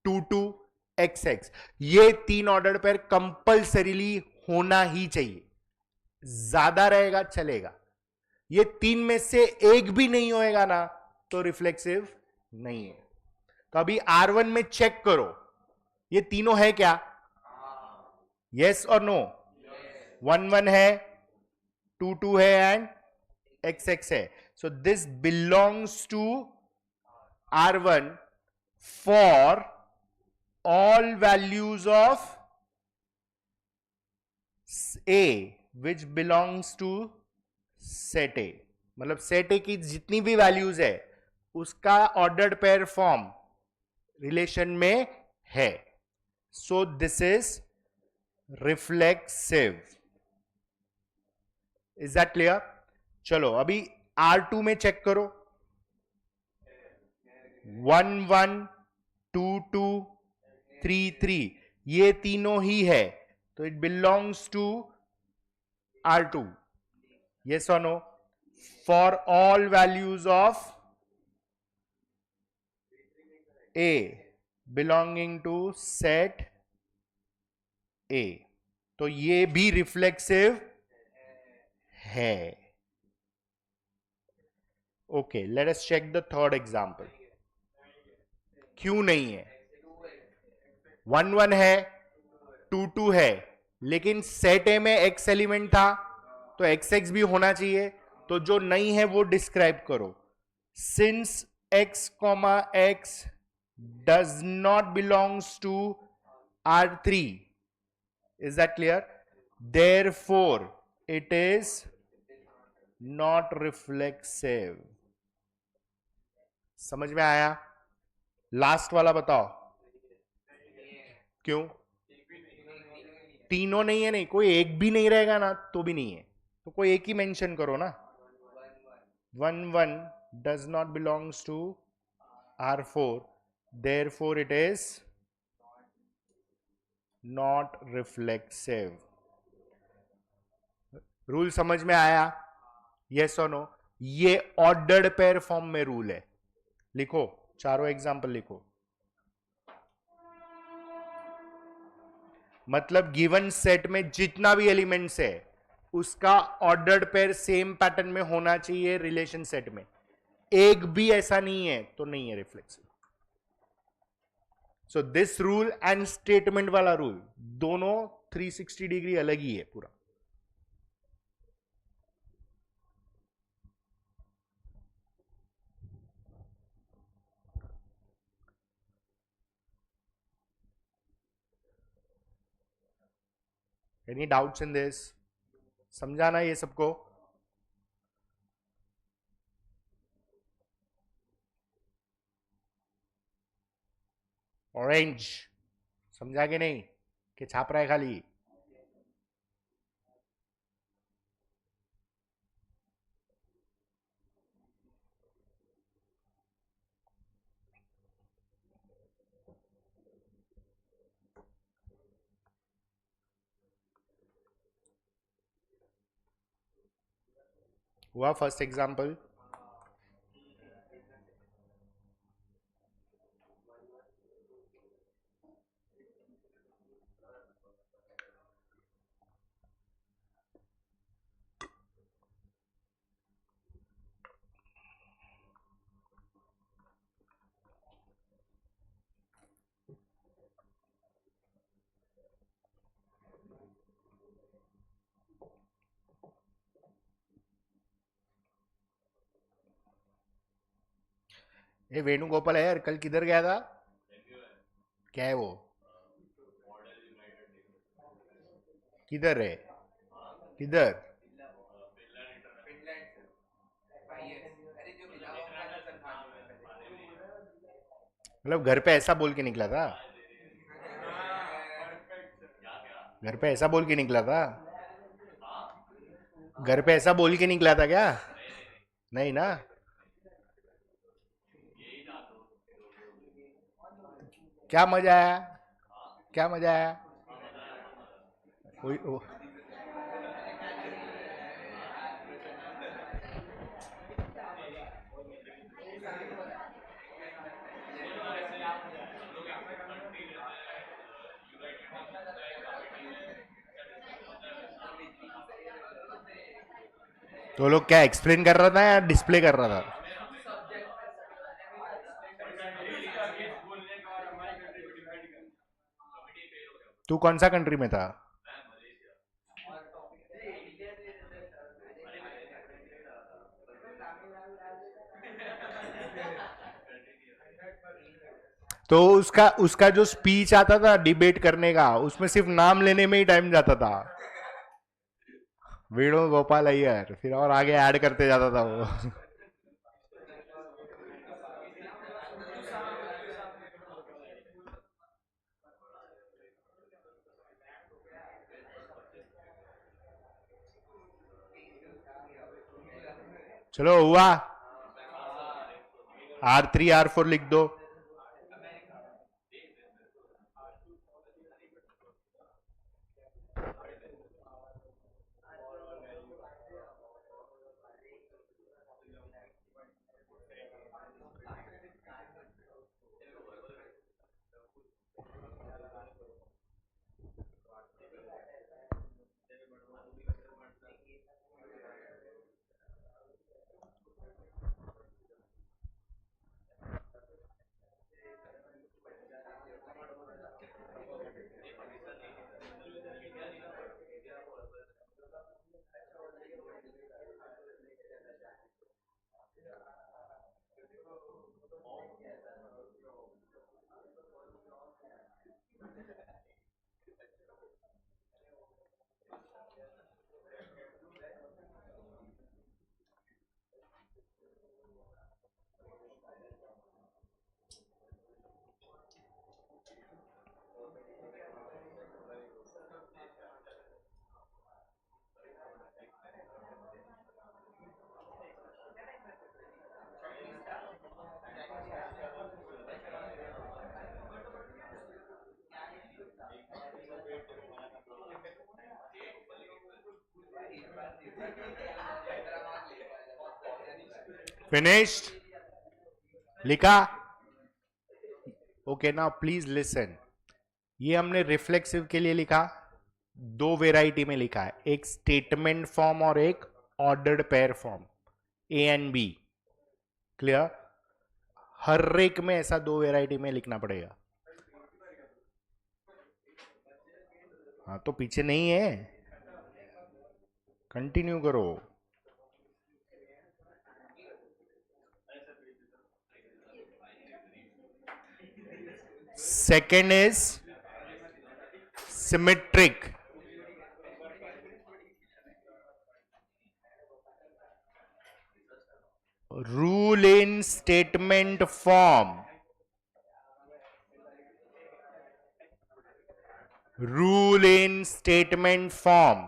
2 2 x x, ये 3 ऑर्डर्ड पेयर कंपल्सरीली होना ही चाहिए. ज्यादा रहेगा चलेगा. ये 3 में से एक भी नहीं होएगा ना तो रिफ्लेक्सिव नहीं है. तो अभी R1 में चेक करो, ये तीनों है क्या? यस और नो? 1 1 है, 2 2 है एंड x x है. So this belongs to R1 for all values of a which belongs to set A. मतलब सेट ए की जितनी भी वैल्यूज है उसका ऑर्डर्ड पेयर फॉर्म रिलेशन में है. So this is reflexive. Is that clear? चलो अभी R2 में चेक करो. 1 1 2 2 3 3, ये तीनों ही है. तो it belongs to R2. yes or no? For all values of A belonging to set A, तो ये भी रिफ्लेक्सिव है. Okay, let us check the third example. क्यों नहीं है? 1 1 है, 2 2 है, लेकिन सेट ए में x एलिमेंट था तो x x भी होना चाहिए. तो जो नहीं है वो डिस्क्राइब करो. Since x x does not belongs to R3, is that clear? Therefore it is not reflexive. समझ में आया? लास्ट वाला बताओ क्यों? तीनों नहीं है. नहीं, कोई एक भी नहीं रहेगा ना तो भी नहीं है. तो कोई एक ही मेंशन करो ना. 1 1 does not belongs to R4, therefore it is not reflexive. Rule समझ में आया? यस और नो? ये ऑर्डर्ड पेयर फॉर्म में रूल है. लिखो, चारों एग्जांपल लिखो. मतलब गिवन सेट में जितना भी एलिमेंट्स है उसका ऑर्डर्ड पेयर सेम पैटर्न में होना चाहिए रिलेशन सेट में, एक भी ऐसा नहीं है तो नहीं है reflexive. So this rule and statement वाला रूल दोनों 360 डिग्री अलग ही है पूरा. Any doubts in this? समझाना ये सबको? ऑरेंज समझा के नहीं कि छाप रहा है खाली? हुआ फर्स्ट एग्जाम्पल? ये वेणुगोपाल है यार, कल किधर गया था? क्या है वो? किधर है? किधर? मतलब घर पे ऐसा बोल के निकला था? घर पे ऐसा बोल के निकला था? घर पे ऐसा बोल के निकला था क्या? नहीं ना? क्या मजा आया? क्या मजा आया? तो लोग क्या एक्सप्लेन कर रहा था या डिस्प्ले कर रहा था? तू कौन सा कंट्री में था? तो उसका उसका जो स्पीच आता था डिबेट करने का, उसमें सिर्फ नाम लेने में ही टाइम जाता था. वेणुगोपाल अय्यर, फिर और आगे ऐड करते जाता था वो. चलो हुआ. R3 R4 लिख दो. फिनिश्ड? लिखा? Okay, now please listen. ये हमने रिफ्लेक्सिव के लिए लिखा, दो वेराइटी में लिखा है, एक स्टेटमेंट फॉर्म और एक ordered pair form, A and B. Clear? हर एक में ऐसा दो वेराइटी में लिखना पड़ेगा। हाँ तो पीछे नहीं है, कंटिन्यू करो। Second is symmetric. Rule in statement form, rule in statement form,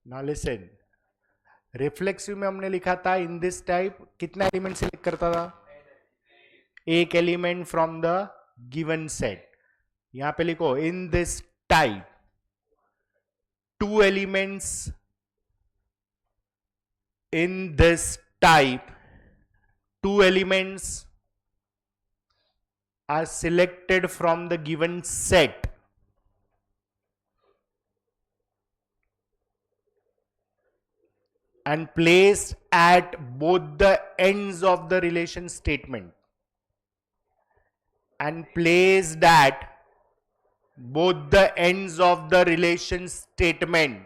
now listen, reflexive में हमने लिखा था इन दिस टाइप कितना एलिमेंट सिलेक्ट करता था, एक element from the given set. यहां पे लिखो in this type two elements, in this type two elements are selected from the given set and placed at both the ends of the relation statement, and placed at both the ends of the relation statement,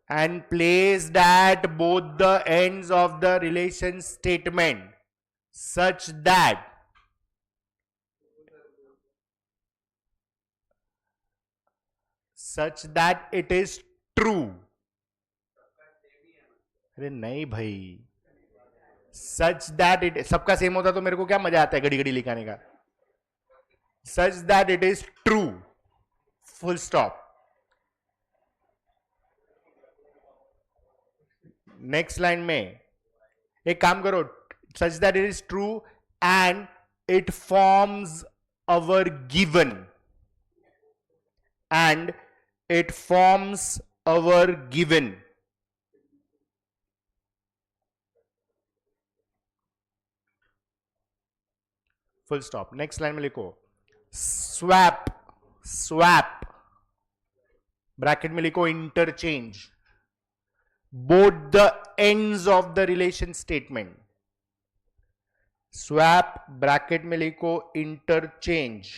and placed at both the ends of the relation statement such that it is true। अरे नहीं भाई, such that it, सबका same होता तो मेरे को क्या मजा आता है घड़ी घड़ी लिखाने का। Such that it is true, full stop. Next line में एक काम करो, such that it is true and it forms our given, and it forms our given. Full stop. Next line में लिखो स्वैप, स्वैप ब्रैकेट में लिखो interchange both the ends of the relation statement। swap bracket में लिखो interchange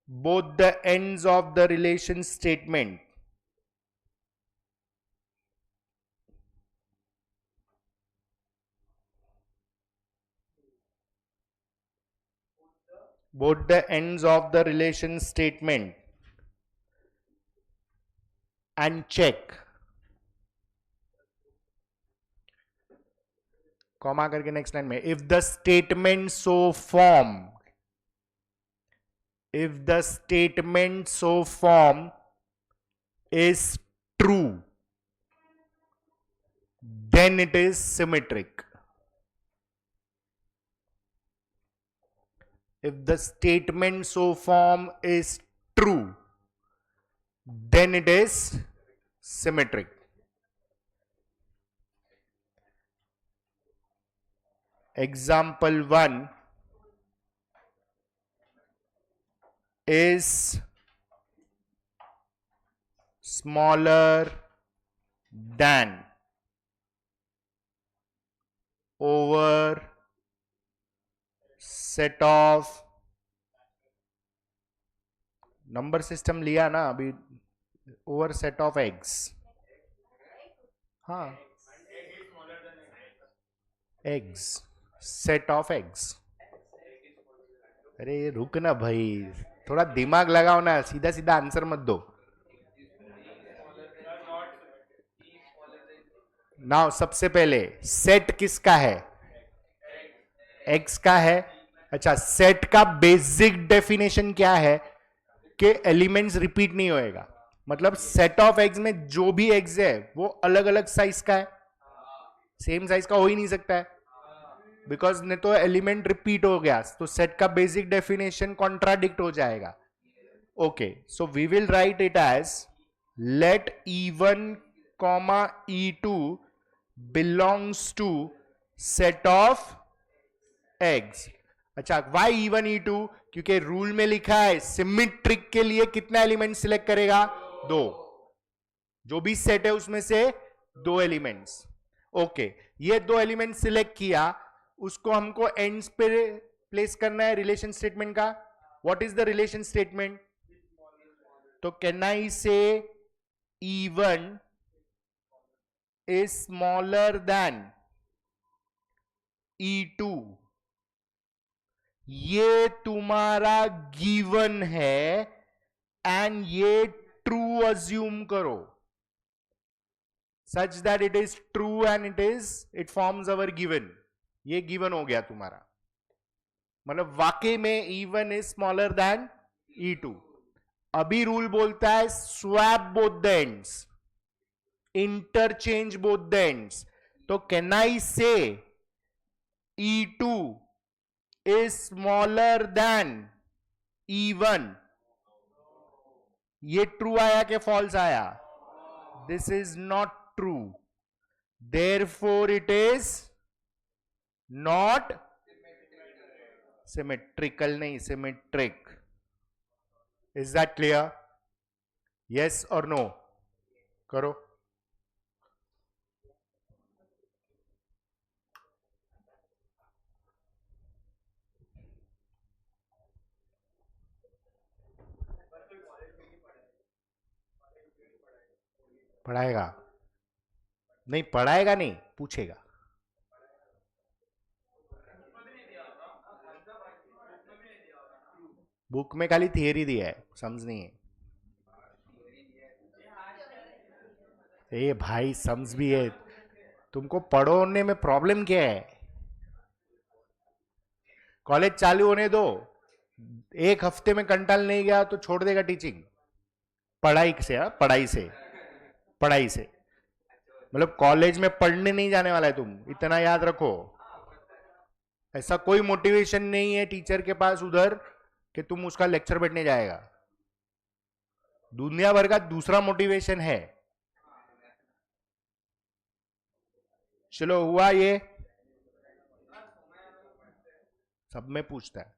both the ends of the relation statement, both the ends of the relation statement, and check comma करके next line में if the statement so form, if the statement so form is true then it is symmetric. If the statement so form is true then it is symmetric. Example 1 is smaller than over set of, number system लिया ना अभी, over set of eggs. हाँ eggs, set of eggs. अरे रुक ना भाई, थोड़ा दिमाग लगाओ ना, सीधा सीधा आंसर मत दो। नाउ सबसे पहले सेट किसका है, एक्स का है। अच्छा, सेट का बेसिक डेफिनेशन क्या है कि एलिमेंट्स रिपीट नहीं होएगा, मतलब सेट ऑफ एक्स में जो भी एक्स है वो अलग अलग साइज का है, सेम साइज का हो ही नहीं सकता है, बिकॉज नहीं तो एलिमेंट रिपीट हो गया तो सेट का बेसिक डेफिनेशन कॉन्ट्राडिक्ट हो जाएगा। Okay, so we will write it as let even comma E2 belongs to set of eggs. अच्छा, वाई E1 E2? क्योंकि रूल में लिखा है सिमेट्रिक के लिए कितना एलिमेंट सिलेक्ट करेगा? 2. जो भी सेट है उसमें से 2 एलिमेंट्स. ओके, ये 2 एलिमेंट सिलेक्ट किया, उसको हमको एंड्स पे प्लेस करना है रिलेशन स्टेटमेंट का. What is the relation statement? तो कैन आई से E1 is smaller then E2? ये तुम्हारा गिवन है एंड ये ट्रू अज्यूम करो such that it is true and it forms our given. ये गिवन हो गया तुम्हारा, मतलब वाकई में E1 is smaller then E2. अभी रूल बोलता है swap both the ends, interchange both the ends. तो कैन आई से E2 is smaller then E1? ये ट्रू आया कि फॉल्स आया? This is not true, therefore it is not symmetrical. नहीं, symmetric. Is that clear? Yes और no? करो. पढ़ाएगा? नहीं पढ़ाएगा, नहीं पूछेगा. बुक में खाली थियरी दिया है, समझ नहीं है. ए भाई समझ भी है, तुमको पढ़ोने में प्रॉब्लम क्या है? कॉलेज चालू होने दो, एक हफ्ते में कंटाल नहीं गया तो छोड़ देगा टीचिंग. पढ़ाई से, पढ़ाई से मतलब कॉलेज में पढ़ने नहीं जाने वाला है तुम, इतना याद रखो. ऐसा कोई मोटिवेशन नहीं है टीचर के पास उधर कि तुम उसका लेक्चर बैठने जाएगा. दुनिया भर का दूसरा मोटिवेशन है. चलो हुआ ये? सब में पूछता है.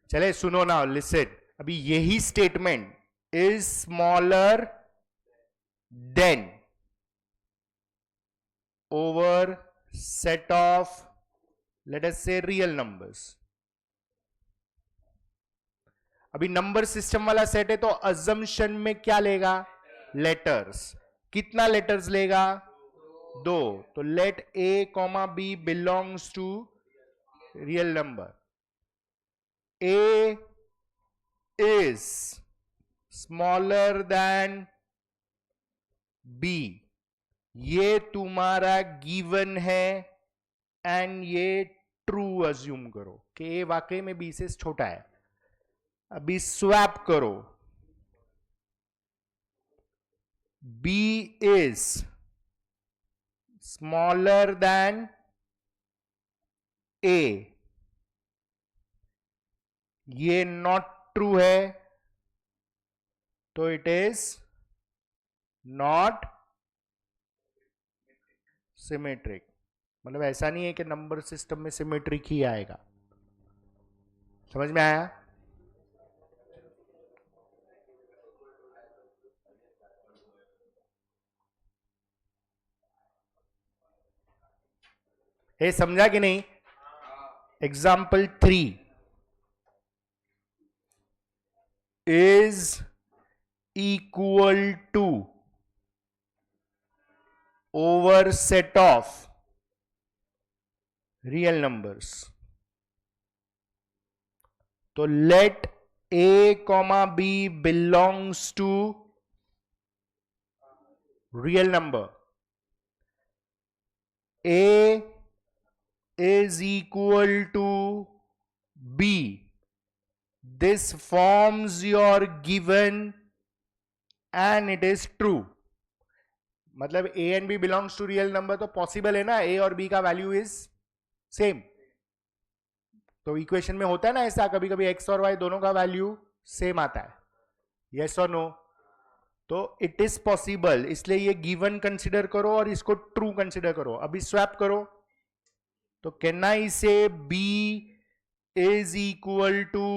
चले सुनो ना, लिसन. अभी यही statement is smaller than over set of let us से रियल नंबर्स. अभी नंबर सिस्टम वाला सेट है तो अजम्पशन में क्या लेगा? लेटर्स. कितना लेटर्स लेगा? 2. तो let A, B belongs to real number. A is smaller than B. ये तुम्हारा गिवन है एंड ये ट्रू अज्यूम करो कि A वाकई में B से छोटा है. अभी स्वैप करो. B is smaller than A. ये नॉट ट्रू है तो इट इज नॉट सिमेट्रिक. मतलब ऐसा नहीं है कि नंबर सिस्टम में सिमेट्रिक ही आएगा. समझ में आया? हे समझा कि नहीं? Example 3 is equal to over set of real numbers. तो let A, B belongs to real number. A is equal to B. This forms your given and it is true. मतलब A and B belongs to real number तो possible है ना, A और B का value is same. तो equation में होता है ना ऐसा, कभी कभी एक्स और वाई दोनों का वैल्यू सेम आता है, यस और नो? तो इट इज पॉसिबल, इसलिए ये गिवन कंसिडर करो और इसको ट्रू कंसिडर करो. अभी स्वैप करो, तो can I say B is equal to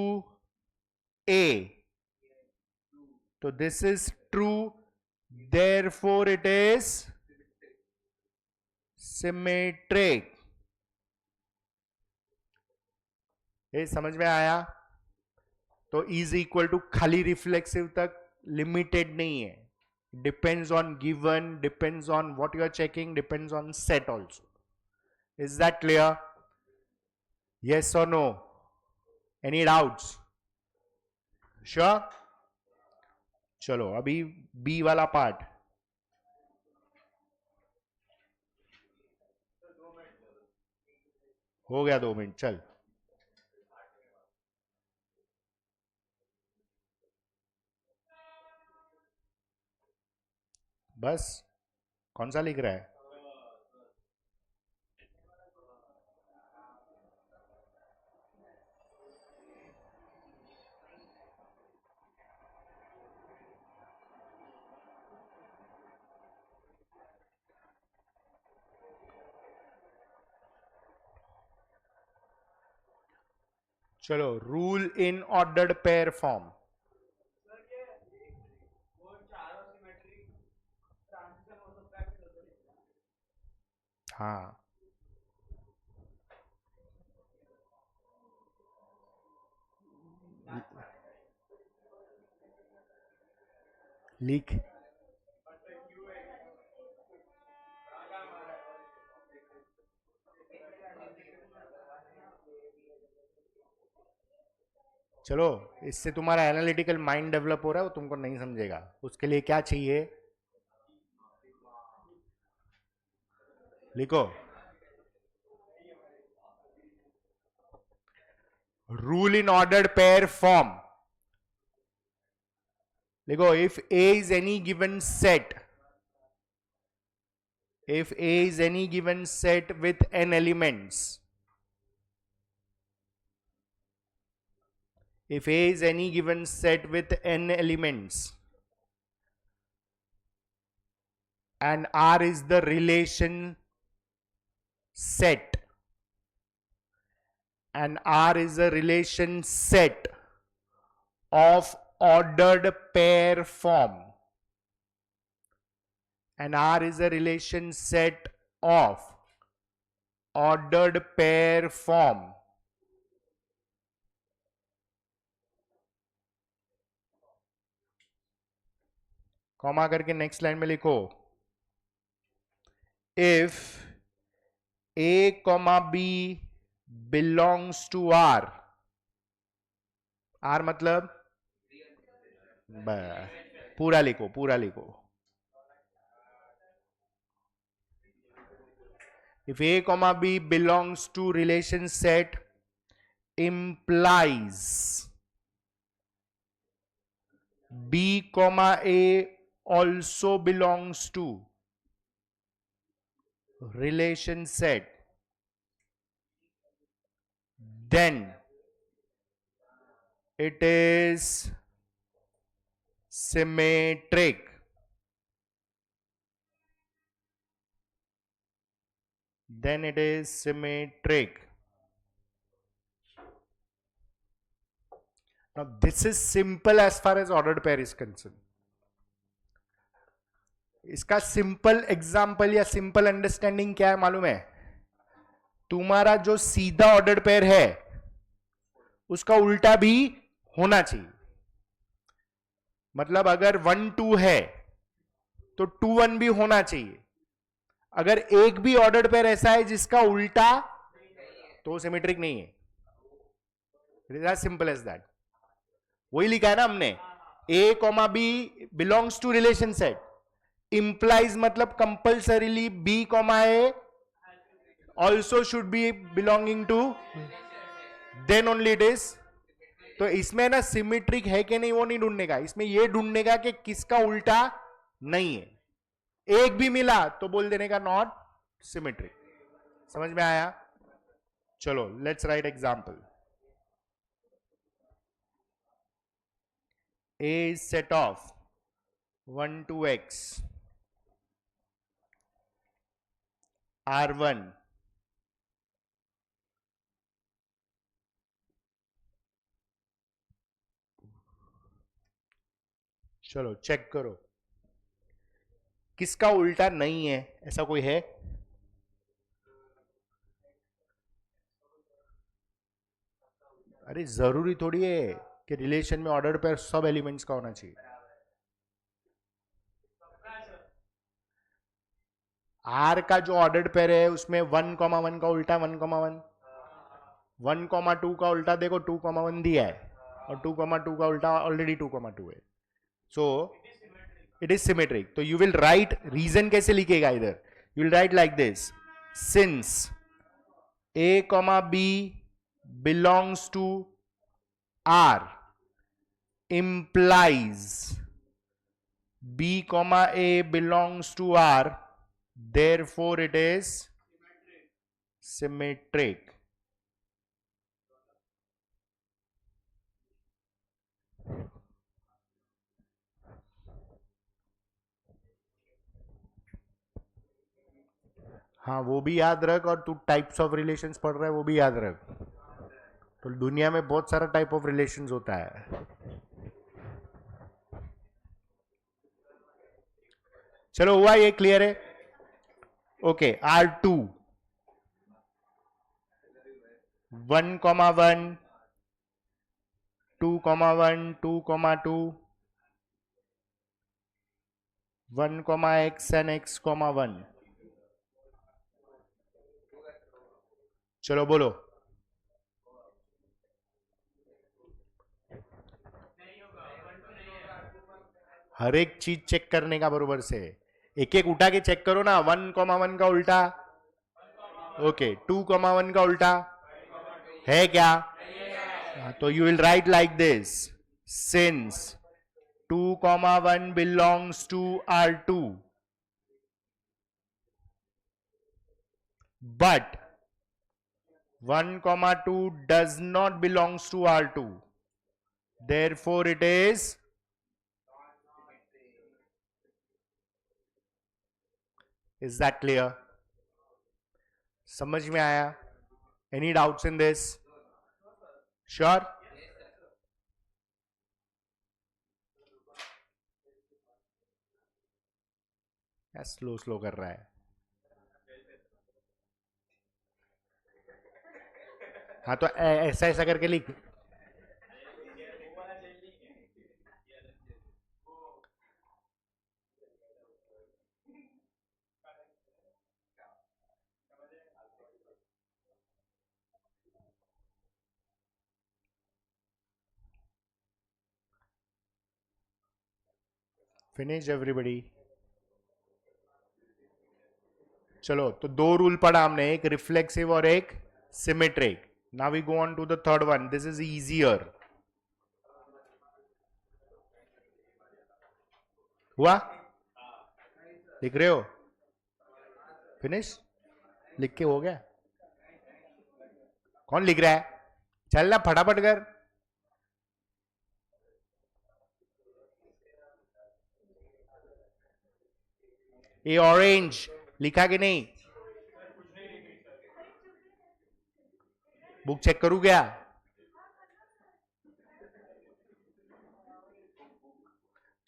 A? तो this is true, therefore it is symmetric. ये समझ में आया? तो इज इक्वल टू खाली रिफ्लेक्सिव तक लिमिटेड नहीं है, depends on given, depends on what you are checking, depends on set also. Is that clear? Yes और नो? Any doubts? श्योर? चलो अभी बी वाला पार्ट. हो गया 2 मिनट, चल. बस कौन सा लिख रहा है? चलो, rule in ordered pair form. हाँ, लिख. चलो, इससे तुम्हारा एनालिटिकल माइंड डेवलप हो रहा है, वो तुमको नहीं समझेगा. उसके लिए क्या चाहिए? लिखो, rule in ordered pair form. लिखो, if A is any given set, if A is any given set with n elements, if A is any given set with n elements and R is the relation set, and R is a relation set of ordered pair form, and R is a relation set of ordered pair form, comma करके next line में लिखो, if A comma B belongs to R, R मतलब पूरा लिखो, पूरा लिखो. If A comma B belongs to relation set implies B comma A also belongs to relation set, then it is symmetric. Then it is symmetric. Now this is simple as far as ordered pair is concerned. इसका simple example या simple understanding क्या है मालूम है? तुम्हारा जो सीधा ordered pair है उसका उल्टा भी होना चाहिए. मतलब अगर 1 2 है तो 2 1 भी होना चाहिए. अगर एक भी ऑर्डर्ड पेयर ऐसा है जिसका उल्टा, तो सिमेट्रिक नहीं है. It is as simple as that. वही लिखा है ना हमने, A comma B belongs to relation set, implies मतलब compulsorily B comma A also should be belonging to, then only it is. तो इसमें ना सिमेट्रिक है कि नहीं वो नहीं ढूंढने का, इसमें ये ढूंढने का कि किसका उल्टा नहीं है. एक भी मिला तो बोल देने का नॉट सिमेट्रिक. समझ में आया? चलो let's right example. A is set of 1 to x R1 चलो चेक करो किसका उल्टा नहीं है, ऐसा कोई है? अरे जरूरी थोड़ी है कि रिलेशन में ऑर्डर पेयर सब एलिमेंट्स का होना चाहिए। आर का जो ऑर्डर्ड पेयर है उसमें 1,1 का उल्टा 1,1, 1,2 का उल्टा देखो 2,1 दिया है और 2,2 का उल्टा ऑलरेडी 2,2 है। So it is symmetric. तो यू विल राइट, रीजन कैसे लिखेगा इधर, you will write like this, since a comma b belongs to R implies b comma a belongs to R, therefore it is symmetric. हाँ वो भी याद रख, और तू टाइप्स ऑफ रिलेशंस पढ़ रहा है वो भी याद रख। तो दुनिया में बहुत सारा टाइप ऑफ रिलेशंस होता है। चलो हुआ ये क्लियर है? Okay, R2 1,1 2,1 2,2 1,x and x,1। चलो बोलो। हर एक चीज चेक करने का बरोबर से, एक एक उठा के चेक करो ना। 1,1 का उल्टा, ओके 2,1 का उल्टा है क्या? तो you will write like this, since 2,1 belongs to R2 but 1,2 does not belongs to R2, therefore it is that clear? समझ में आया? Any doubts in this? Sure? Slow slow कर रहा है। हाँ तो ऐसा ऐसा करके लिख। Finish everybody? चलो तो दो रूल पढ़ा हमने, एक रिफ्लेक्सिव और एक symmetric. Now we go on to the third one, this is easier. हुआ? लिख रहे हो? फिनिश? लिख के हो गया? कौन लिख रहा है? चल ना फटाफट कर। ये ऑरेंज लिखा कि नहीं? बुक चेक करूं क्या?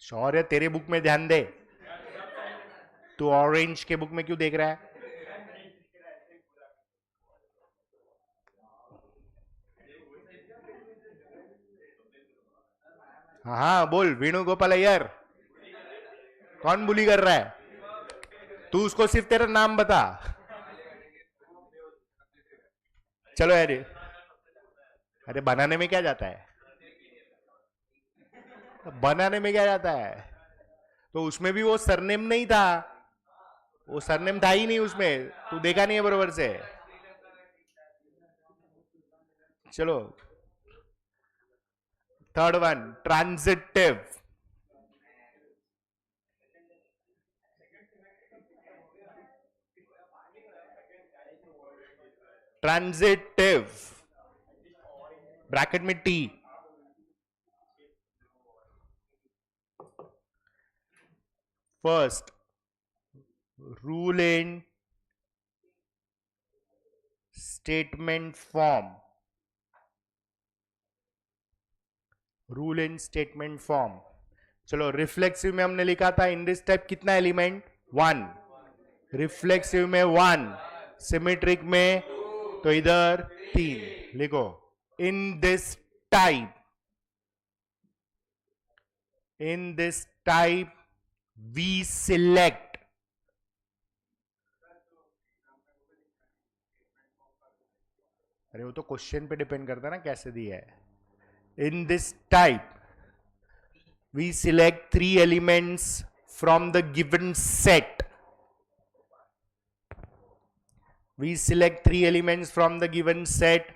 शौर्य तेरे बुक में ध्यान दे, तू ऑरेंज के बुक में क्यों देख रहा है? हाँ हाँ बोल, वेणुगोपाल अय्यर। कौन बुली कर रहा है? तू उसको सिर्फ तेरा नाम बता। चलो यार, अरे बनाने में क्या जाता है? बनाने में क्या जाता है? तो उसमें भी वो सरनेम नहीं था, वो सरनेम था ही नहीं उसमें, तू देखा नहीं है बरोबर से। चलो third one, transitive. Transitive bracket में T. first rule in statement form. Rule in statement form. चलो रिफ्लेक्सिव में हमने लिखा था इन दिस टाइप कितना एलिमेंट? 1. रिफ्लेक्सिव में 1, सिमेट्रिक में तो इधर 3 लिखो. In this type we select. अरे वो तो क्वेश्चन पे डिपेंड करता है ना कैसे दिया है. In this type, we select 3 elements from the given set. We select 3 elements from the given set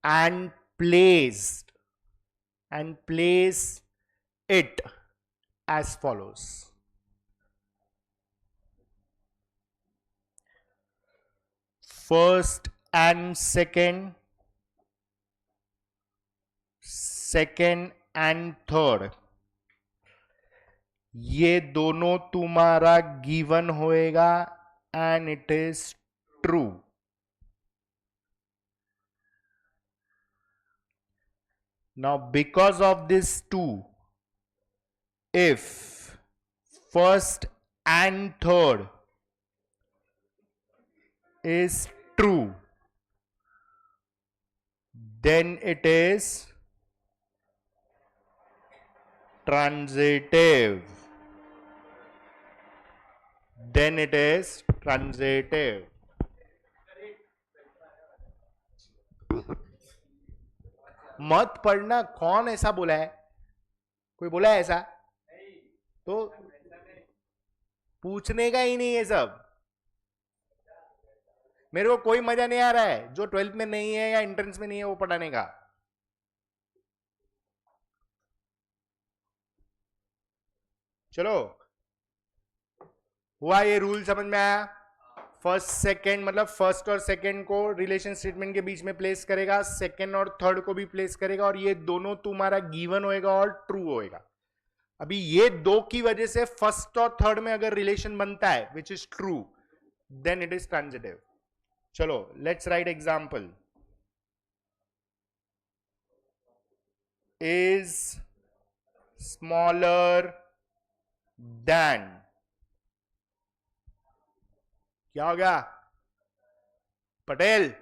and place it as follows. First and second and third, ये दोनों तुम्हारा गिवन होएगा and it is true. Now because of this two, if first and third is true, then it is transitive. Then it is transitive. मत पढ़ना. कौन ऐसा बोला है? कोई बोला है ऐसा? तो पूछने का ही नहीं है सब. मेरे को कोई मजा नहीं आ रहा है जो 12th में नहीं है या एंट्रेंस में नहीं है वो पढ़ाने का. चलो, हुआ ये रूल समझ में आया? फर्स्ट सेकंड मतलब फर्स्ट और सेकंड को रिलेशन स्टेटमेंट के बीच में प्लेस करेगा, सेकंड और थर्ड को भी प्लेस करेगा, और ये दोनों तुम्हारा गिवन होएगा और ट्रू होएगा. अभी ये दो की वजह से फर्स्ट और थर्ड में अगर रिलेशन बनता है which is true, then it is transitive. चलो let's write example. Is smaller than. क्या हो गया पटेल?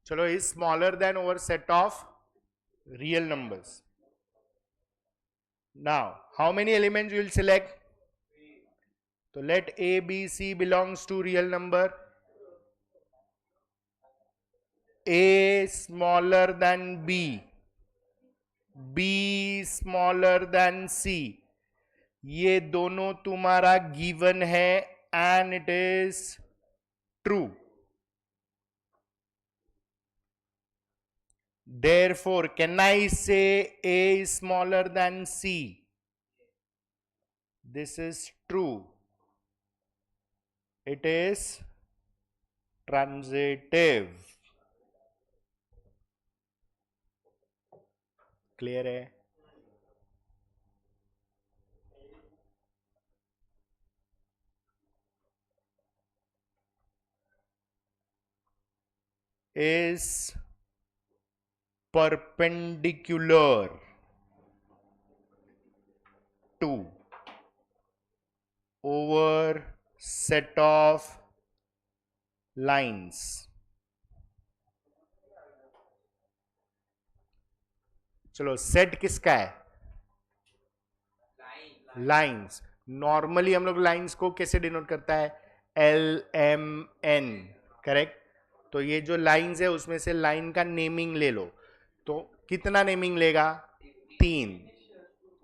चलो, is smaller than over set of real numbers. Now, how many elements you will select? So let A, B, C belongs to real number. A smaller than B. B smaller than C. ये दोनों तुम्हारा given है and it is true. Therefore, can I say A is smaller than C? This is true. It is transitive. Clear है? Is perpendicular to over set of lines. चलो, set किसका है? Lines. Normally हम लोग lines को कैसे denote करता है? LMN. करेक्ट. तो ये जो लाइंस है उसमें से लाइन का नेमिंग ले लो. तो कितना नेमिंग लेगा? 3.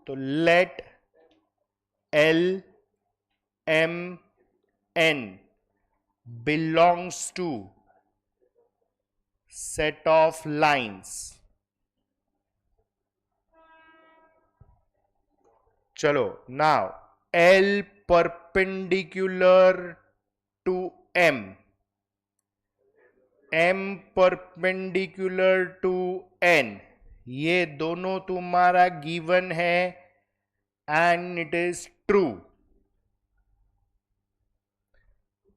तो let LMN belongs to set of lines. चलो now L perpendicular to M, M perpendicular to N, ये दोनों तुम्हारा गिवन है एंड इट इज ट्रू.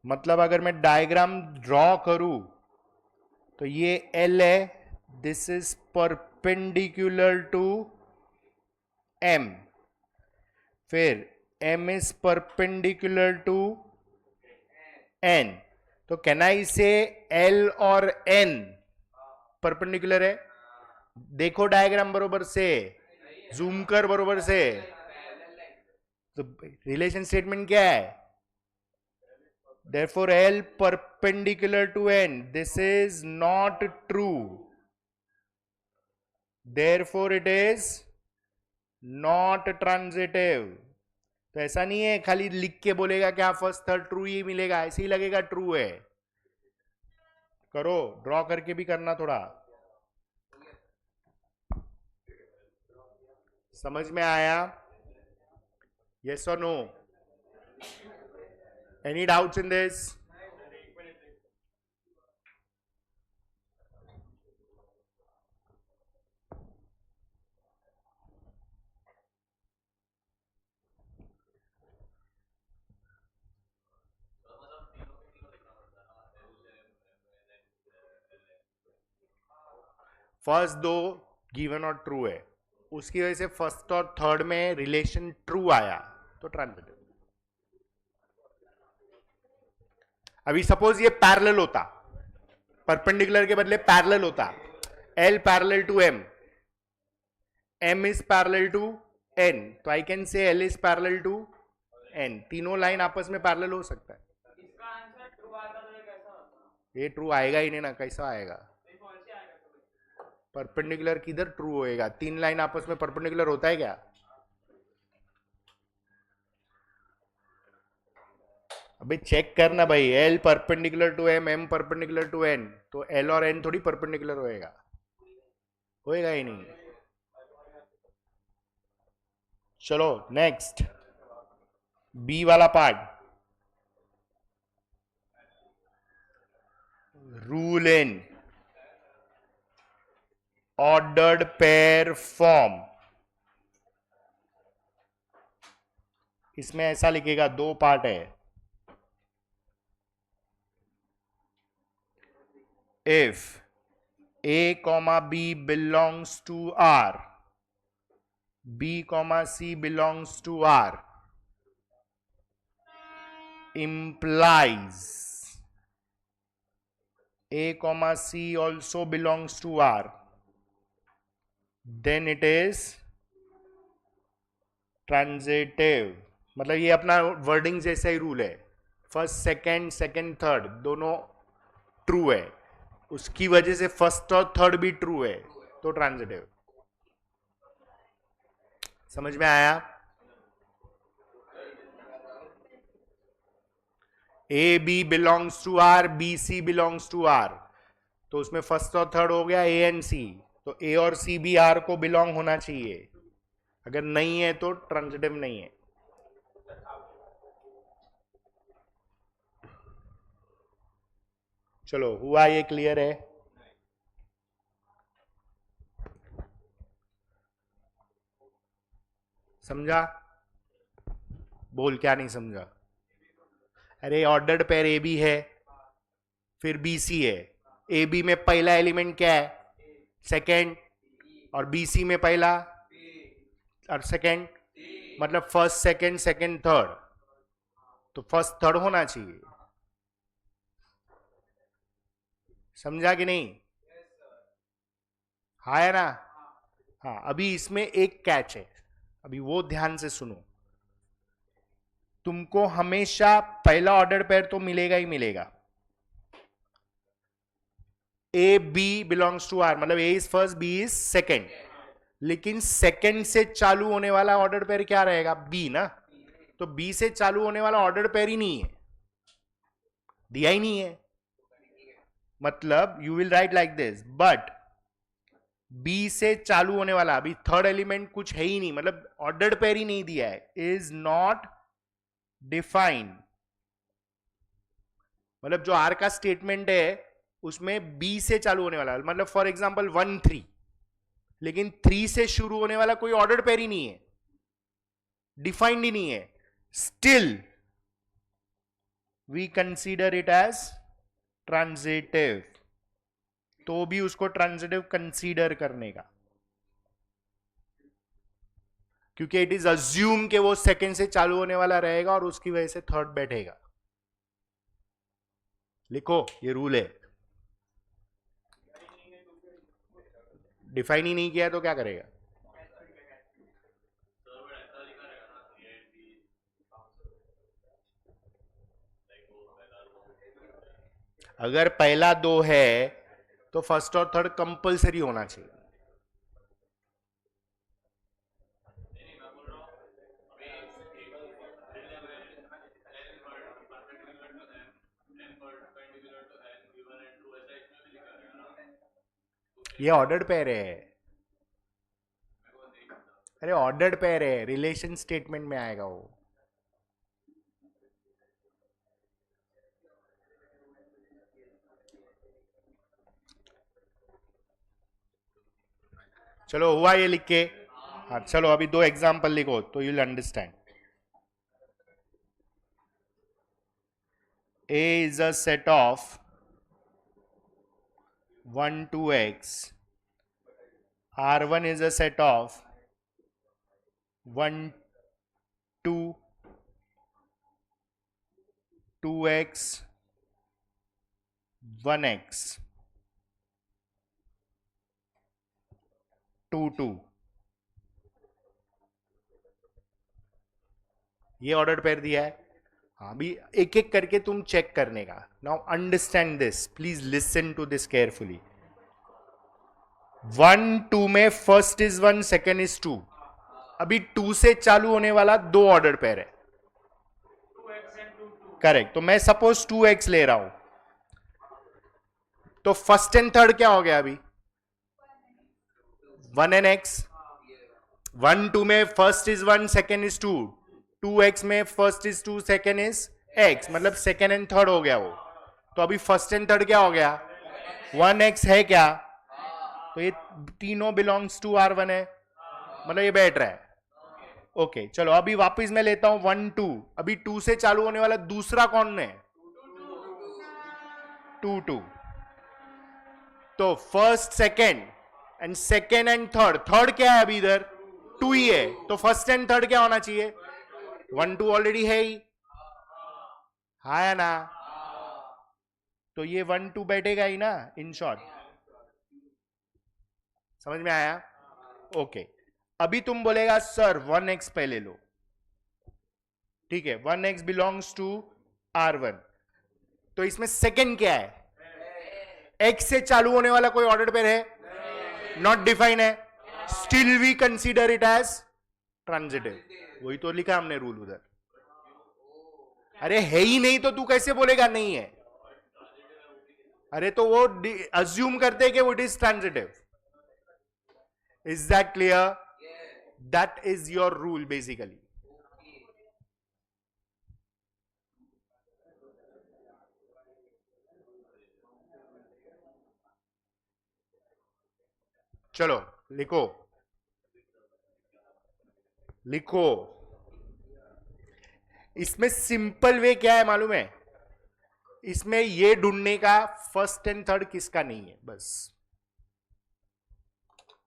मतलब अगर मैं डायग्राम ड्रॉ करूं तो ये L है, this is perpendicular to M, फिर M is perpendicular to N. तो कैन आई से L और N परपेंडिकुलर है? देखो डायग्राम बरोबर से, जूम कर बरोबर से. तो रिलेशन स्टेटमेंट क्या है? Therefore L perpendicular to N, this is not true. Therefore it is not transitive. तो ऐसा नहीं है खाली लिख के बोलेगा क्या फर्स्ट थर्ड ट्रू ही मिलेगा, ऐसे ही लगेगा ट्रू है. करो, ड्रॉ करके भी करना थोड़ा. समझ में आया? यस और no? Any doubts in this? First दो गिवन और ट्रू है, उसकी वजह से फर्स्ट और थर्ड में रिलेशन ट्रू आया तो ट्रांजिटिव. अभी सपोज ये पैरेलल होता, परपेंडिकुलर के बदले पैरेलल होता, L parallel to M, M is parallel to N, तो I can say L is parallel to N. तीनों लाइन आपस में पैरेलल हो सकता है. इसका आंसर ट्रू आता तो ये कैसा होता? ये ट्रू आएगा ही नहीं ना, कैसा आएगा? परपेंडिकुलर किधर ट्रू होएगा? तीन लाइन आपस में परपेंडिकुलर होता है क्या? अबे चेक करना भाई, L perpendicular to M, M perpendicular to N, तो L और N थोड़ी परपेंडिकुलर होएगा, होएगा ही नहीं. चलो नेक्स्ट, B वाला part. Rule in ordered pair form. इसमें ऐसा लिखेगा, दो पार्ट है. If A comma B belongs to R, B comma C belongs to R, implies A comma C also belongs to R, then it is transitive. मतलब ये अपना wording जैसा ही rule है, फर्स्ट सेकंड, सेकंड थर्ड दोनों true है, उसकी वजह से फर्स्ट और थर्ड भी ट्रू है तो ट्रांजिटिव. समझ में आया? A B belongs to R, B C belongs to R, तो उसमें फर्स्ट और थर्ड हो गया A एंड C, तो A और C भी R को बिलोंग होना चाहिए, अगर नहीं है तो ट्रांजिटिव नहीं है. चलो हुआ ये क्लियर है? समझा? बोल क्या नहीं समझा? अरे ऑर्डर्ड पेयर ए बी है, फिर बी सी है. ए बी में पहला एलिमेंट क्या है? सेकंड. और बी सी में पहला और सेकंड, मतलब फर्स्ट सेकंड सेकंड थर्ड, तो फर्स्ट थर्ड होना चाहिए. समझा कि नहीं? हाँ है ना? हाँ. अभी इसमें एक कैच है, अभी वो ध्यान से सुनो. तुमको हमेशा पहला ऑर्डर पेयर तो मिलेगा ही मिलेगा. A B belongs to R, मतलब A is first, B is second, लेकिन सेकेंड से चालू होने वाला ऑर्डर पेयर क्या रहेगा? बी ना. तो बी से चालू होने वाला ऑर्डर पेयर ही नहीं है, दिया ही नहीं है. मतलब you will write like this, but B से चालू होने वाला, अभी थर्ड एलिमेंट कुछ है ही नहीं, मतलब ऑर्डर्ड पेयर ही नहीं दिया है, इज नॉट डिफाइंड। मतलब जो आर का स्टेटमेंट है उसमें बी से चालू होने वाला, मतलब फॉर एग्जांपल 1 3, लेकिन 3 से शुरू होने वाला कोई ऑर्डर्ड पेयर ही नहीं है, डिफाइंड ही नहीं है, still we consider it as transitive. तो भी उसको ट्रांजिटिव कंसीडर करने का, क्योंकि इट इज अज्यूम कि वो सेकंड से चालू होने वाला रहेगा और उसकी वजह से थर्ड बैठेगा। लिखो, ये रूल है। डिफाइन ही नहीं किया तो क्या करेगा? अगर पहला दो है तो फर्स्ट और थर्ड कंपलसरी होना चाहिए। ये ऑर्डर्ड पेयर है। अरे ऑर्डर्ड पेयर है, रिलेशन स्टेटमेंट में आएगा वो। चलो हुआ ये लिख के। हाँ चलो अभी दो एग्जांपल लिखो तो you will understand. A is a set of 1 2x. R1 is a set of 1 2 2x 1x 2 2। ये ऑर्डर पेयर दिया है। हाँ, अभी एक एक करके तुम चेक करने का। Now understand this, please listen to this carefully. 1 2 में फर्स्ट इज 1 सेकेंड इज 2। अभी 2 से चालू होने वाला दो ऑर्डर पेयर है। 2x and 2 2। करेक्ट, तो मैं सपोज 2x ले रहा हूं, तो फर्स्ट एंड थर्ड क्या हो गया अभी? 1 and x। 1 2 में first is 1 second is 2। 2x में first is 2 second is x, मतलब सेकेंड एंड थर्ड हो गया वो। तो अभी फर्स्ट एंड थर्ड क्या हो गया? 1x है क्या? तो ये तीनों बिलोंग्स टू R1 है, मतलब ये बैठ रहा है। ओके चलो अभी वापस मैं लेता हूं 1 2। अभी 2 से चालू होने वाला दूसरा कौन है? 2 2। तो first second and third, third क्या है अभी इधर? 2 ही है, तो फर्स्ट एंड थर्ड क्या होना चाहिए? 1 2 ऑलरेडी है ही, हाँ या ना? तो ये 1 2 बैठेगा ही ना, इन शॉर्ट। समझ में आया? ओके अभी तुम बोलेगा सर 1x पहले लो, ठीक है, 1x बिलोंग्स टू R1। तो इसमें सेकंड क्या है? x से चालू होने वाला कोई ऑर्डर पेयर है? नॉट डिफाइन है, still we consider it as transitive. वही तो लिखा हमने रूल उधर। अरे है ही नहीं तो तू कैसे बोलेगा नहीं है? अरे तो वो अज्यूम करते हैं कि वो it is transitive. Is that clear? That is your rule basically. चलो लिखो, लिखो। इसमें सिंपल वे क्या है मालूम है? इसमें ये ढूंढने का फर्स्ट एंड थर्ड किसका नहीं है, बस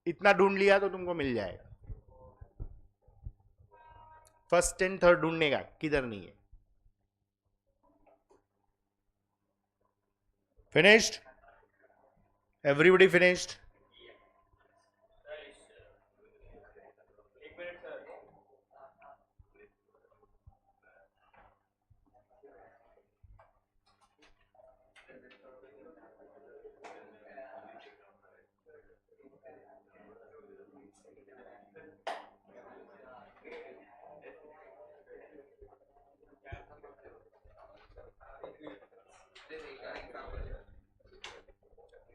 इतना ढूंढ लिया तो तुमको मिल जाएगा। फर्स्ट एंड थर्ड ढूंढने का किधर नहीं है। फिनिश्ड? Everybody finished? एक मिनट सर।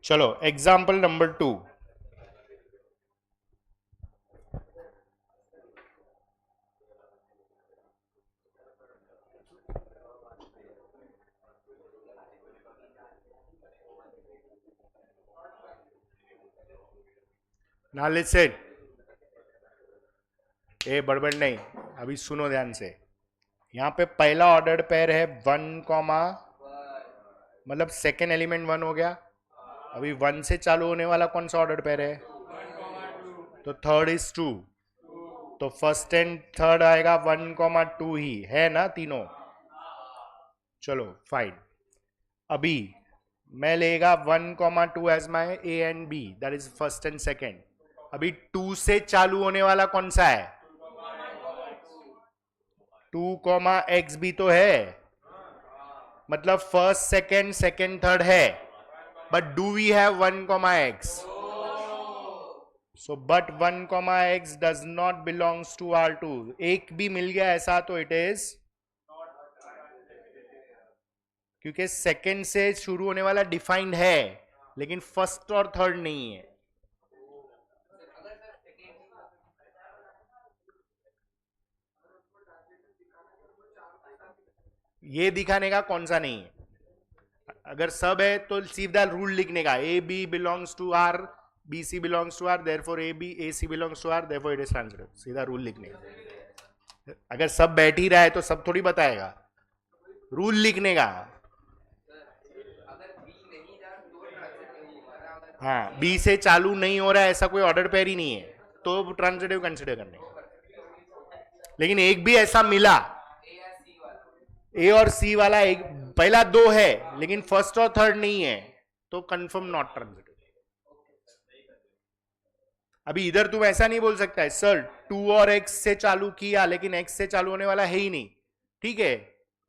चलो एग्जाम्पल नंबर 2। Now listen. ए बड़बड़ नहीं, अभी सुनो ध्यान से. यहाँ पे पहला ऑर्डर्ड पेयर है 1 कॉमा, मतलब सेकेंड एलिमेंट 1 हो गया. अभी 1 से चालू होने वाला कौन सा ऑर्डर्ड पेयर है? तो थर्ड इज 2. तो फर्स्ट एंड थर्ड आएगा 1,2 ही है ना तीनों. चलो फाइन. अभी मैं लेगा 1,2 as my A and B, that is first and second. अभी 2 से चालू होने वाला कौन सा है? 2, एक्स भी तो है, मतलब फर्स्ट सेकेंड सेकेंड थर्ड है. But do we have 1, x? So but 1, x does not belongs to R2. एक भी मिल गया ऐसा तो it is, क्योंकि सेकेंड से शुरू होने वाला डिफाइंड है लेकिन फर्स्ट और थर्ड नहीं है. ये दिखाने का कौन सा नहीं है. अगर सब है तो सीधा रूल लिखने का, A B belongs to R, B C belongs to R, therefore A C belongs to R, therefore it is transitive. सीधा रूल लिखने का. अगर सब बैठ ही रहा है तो सब थोड़ी बताएगा, रूल लिखने का. हाँ, बी से चालू नहीं हो रहा है ऐसा कोई ऑर्डर पेयर ही नहीं है तो ट्रांजिटिव कंसिडर करने का. लेकिन एक भी ऐसा मिला, ए और सी वाला एक, पहला 2 है लेकिन फर्स्ट और थर्ड नहीं है तो कंफर्म नॉट ट्रांजिटिव. अभी इधर तुम ऐसा नहीं बोल सकता है सर 2 और x से चालू किया लेकिन x से चालू होने वाला है ही नहीं, ठीक है,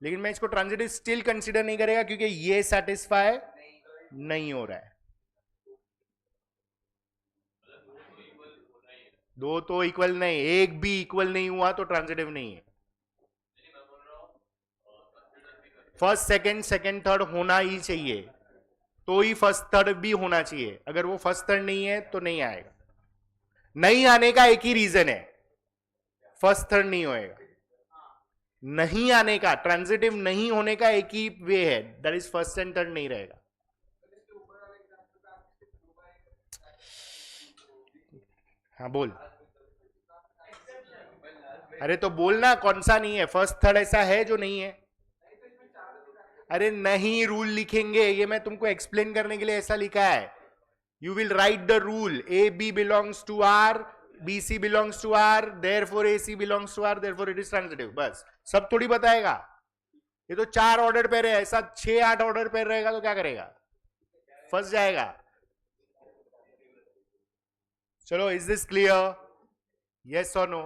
लेकिन मैं इसको ट्रांजिटिव स्टिल कंसीडर नहीं करेगा क्योंकि ये सेटिस्फाई नहीं हो रहा है. दो तो इक्वल नहीं, एक भी इक्वल नहीं हुआ तो ट्रांजिटिव नहीं है. फर्स्ट सेकंड सेकंड थर्ड होना ही चाहिए तो ही फर्स्ट थर्ड भी होना चाहिए. अगर वो फर्स्ट थर्ड नहीं है तो नहीं आएगा. नहीं आने का एक ही रीजन है, फर्स्ट थर्ड नहीं होएगा. नहीं आने का, ट्रांजिटिव नहीं होने का एक ही वे है, that is first and third नहीं रहेगा. हाँ बोल. अरे तो बोलना कौन सा नहीं है, फर्स्ट थर्ड ऐसा है जो नहीं है. अरे नहीं, रूल लिखेंगे, ये मैं तुमको एक्सप्लेन करने के लिए ऐसा लिखा है. You will write the rule, A B belongs to R, B C belongs to R, therefore A C belongs to R, therefore it is transitive. बस, सब थोड़ी बताएगा. ये तो 4 ऑर्डर पेयर है, ऐसा 6-8 ऑर्डर पेयर रहेगा तो क्या करेगा, फंस जाएगा. चलो, is this clear? Yes or no?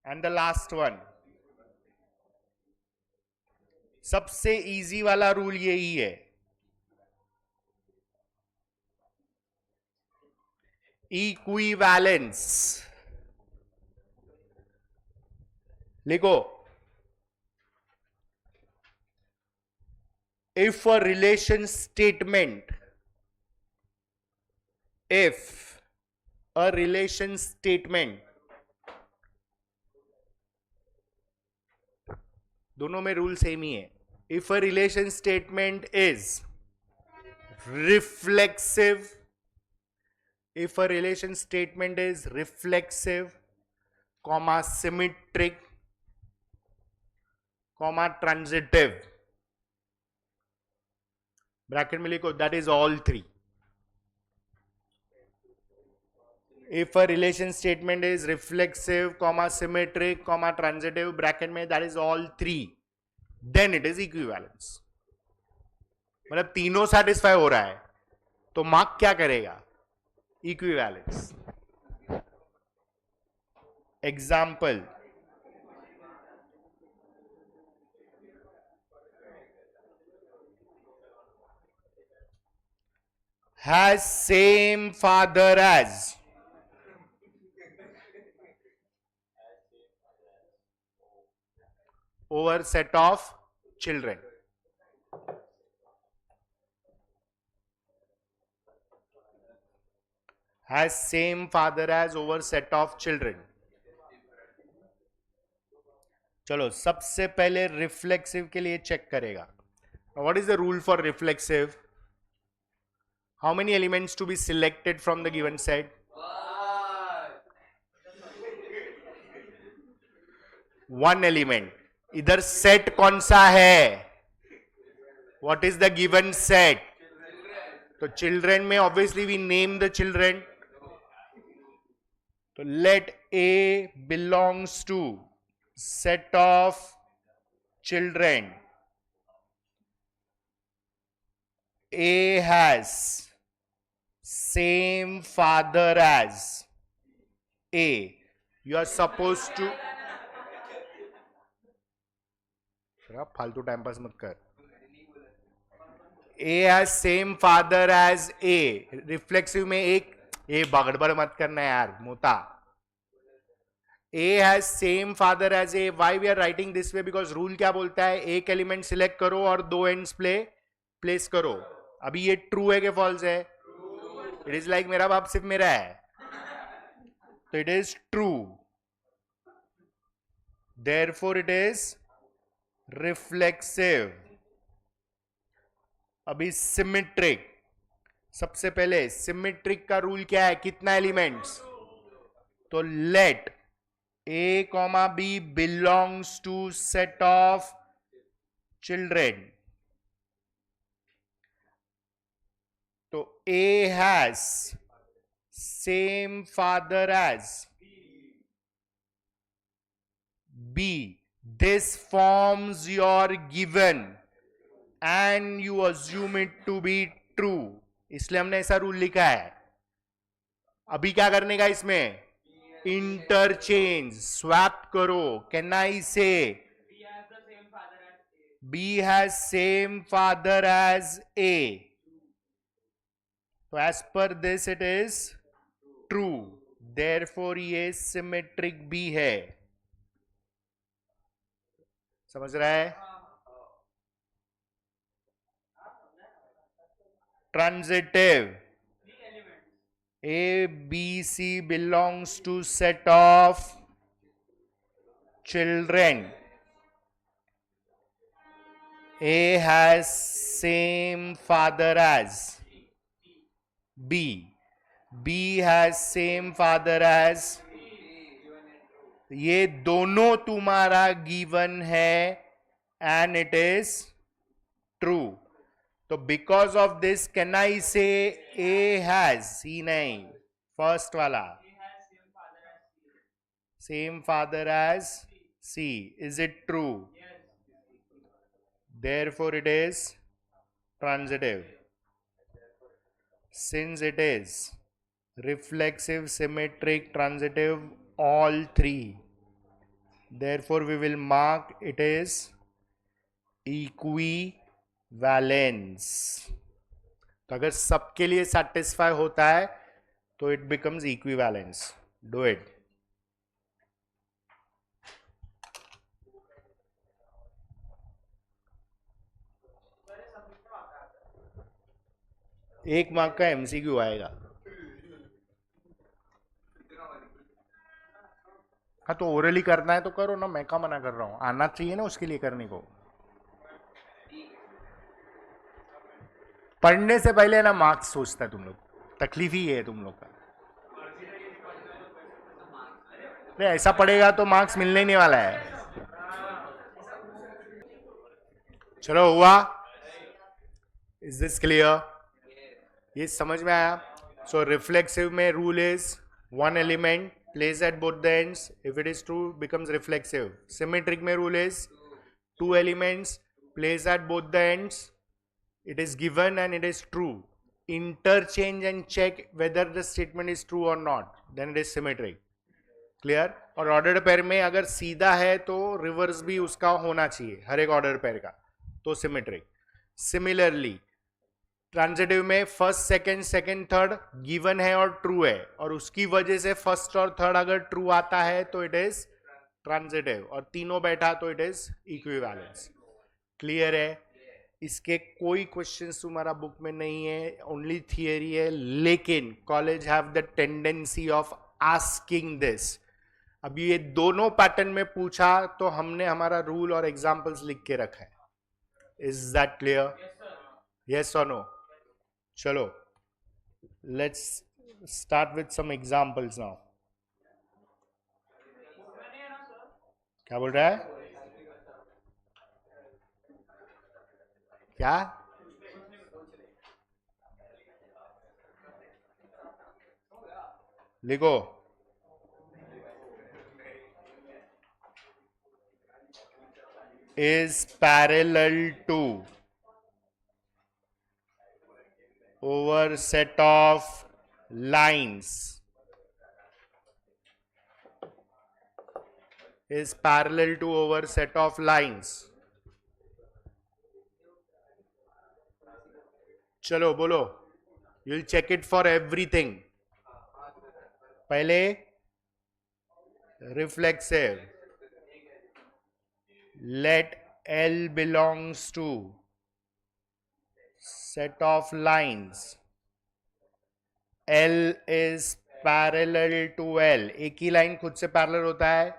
And the last one, सबसे इजी वाला रूल यही है. इक्विवेलेंस लिखो. If a relation statement, if a relation statement, दोनों में रूल सेम ही है. If a relation statement is reflexive, if a relation statement is reflexive, comma symmetric, comma transitive, bracket में लिखो, that is all three. If a relation statement is reflexive, comma symmetric, comma transitive, bracket में that is all three, then it is equivalence. मतलब तीनों satisfy हो रहा है तो mark क्या करेगा, equivalence. Example, has same father as, over set of children. Has same father as over set of children. चलो, सबसे पहले रिफ्लेक्सिव के लिए चेक करेगा. What is the rule for reflexive? How many elements to be selected from the given set? One element. इधर set कौन सा है? What is the given set? तो children में obviously we name the children. तो let A belongs to set of children. A has same father as A. You are supposed to. फालतू time pass मत कर. A has same father as A. Reflexive में एक ए बगड़बड़ मत करना यार Mota. A has same father as A. Why we are writing this way? Because rule क्या बोलता है? एक एलिमेंट सिलेक्ट करो और दो एंड्स प्लेस करो. अभी ये ट्रू है कि फॉल्स है? इट इज लाइक मेरा बाप सिर्फ मेरा है, तो it is true. Therefore it is reflexive. अभी सिमेट्रिक. सबसे पहले सिमेट्रिक का रूल क्या है? कितना एलिमेंट्स? तो let A, B belongs to set of children. So A has same father as B. This forms your given and you assume it to be true. इसलिए हमने ऐसा रूल लिखा है. अभी क्या करने का इसमें? इंटरचेंज, स्वैप करो. कैन आई से B has same father as A? तो as per this it is true. Therefore ये सिमेट्रिक B है. समझ रहा है? Transitive. A, B, C belongs to set of children. A has same father as B. B has same father as. ये दोनों तुम्हारा given है and it is true. तो because of this can I say A has, C नहीं, first वाला, same father as C. Is it true? Therefore it is transitive. Since it is reflexive, symmetric, transitive, all three, therefore we will mark it is equivalence. तो अगर सबके लिए satisfy होता है तो it becomes equivalence. Do it. एक mark का MCQ आएगा. हाँ तो ओरली करना है तो करो ना, मैं क्या मना कर रहा हूं. आना चाहिए ना उसके लिए करने को. पढ़ने से पहले ना मार्क्स सोचता है तुम लोग. तकलीफ ही है तुम लोग का. नहीं ऐसा पढ़ेगा तो मार्क्स मिलने ही नहीं वाला है. चलो हुआ. Is this clear? ये समझ में आया? सो रिफ्लेक्सिव में rule is one element place at both the ends. If it is true becomes reflexive. Symmetric में rule is two elements place at both the ends. It is given and it is true. Interchange and check whether the statement is true or not. Then it is symmetric. Clear? और ordered pair में अगर सीधा है तो reverse भी उसका होना चाहिए हर एक ऑर्डर पेयर का, तो सिमेट्रिक. सिमिलरली ट्रांजिटिव में first second second third given है और ट्रू है, और उसकी वजह से फर्स्ट और थर्ड अगर ट्रू आता है तो इट इज ट्रांजिटिव, और तीनों बैठा तो इट इज इक्विवेलेंस. क्लियर है? इसके कोई क्वेश्चंस तुम्हारा बुक में नहीं है, ओनली थियरी है. लेकिन college have the tendency of asking this. अभी ये दोनों पैटर्न में पूछा तो हमने हमारा रूल और एग्जांपल्स लिख के रखा है. Is that clear? यस और नो? चलो let's start with some examples now. क्या बोल रहा है? क्या? लिखो. Is parallel to over set of lines. Is parallel to over set of lines. चलो बोलो. You'll check it for everything. पहले reflexive. Let L belongs to set of lines. L is parallel to L. एक ही line खुद से parallel होता है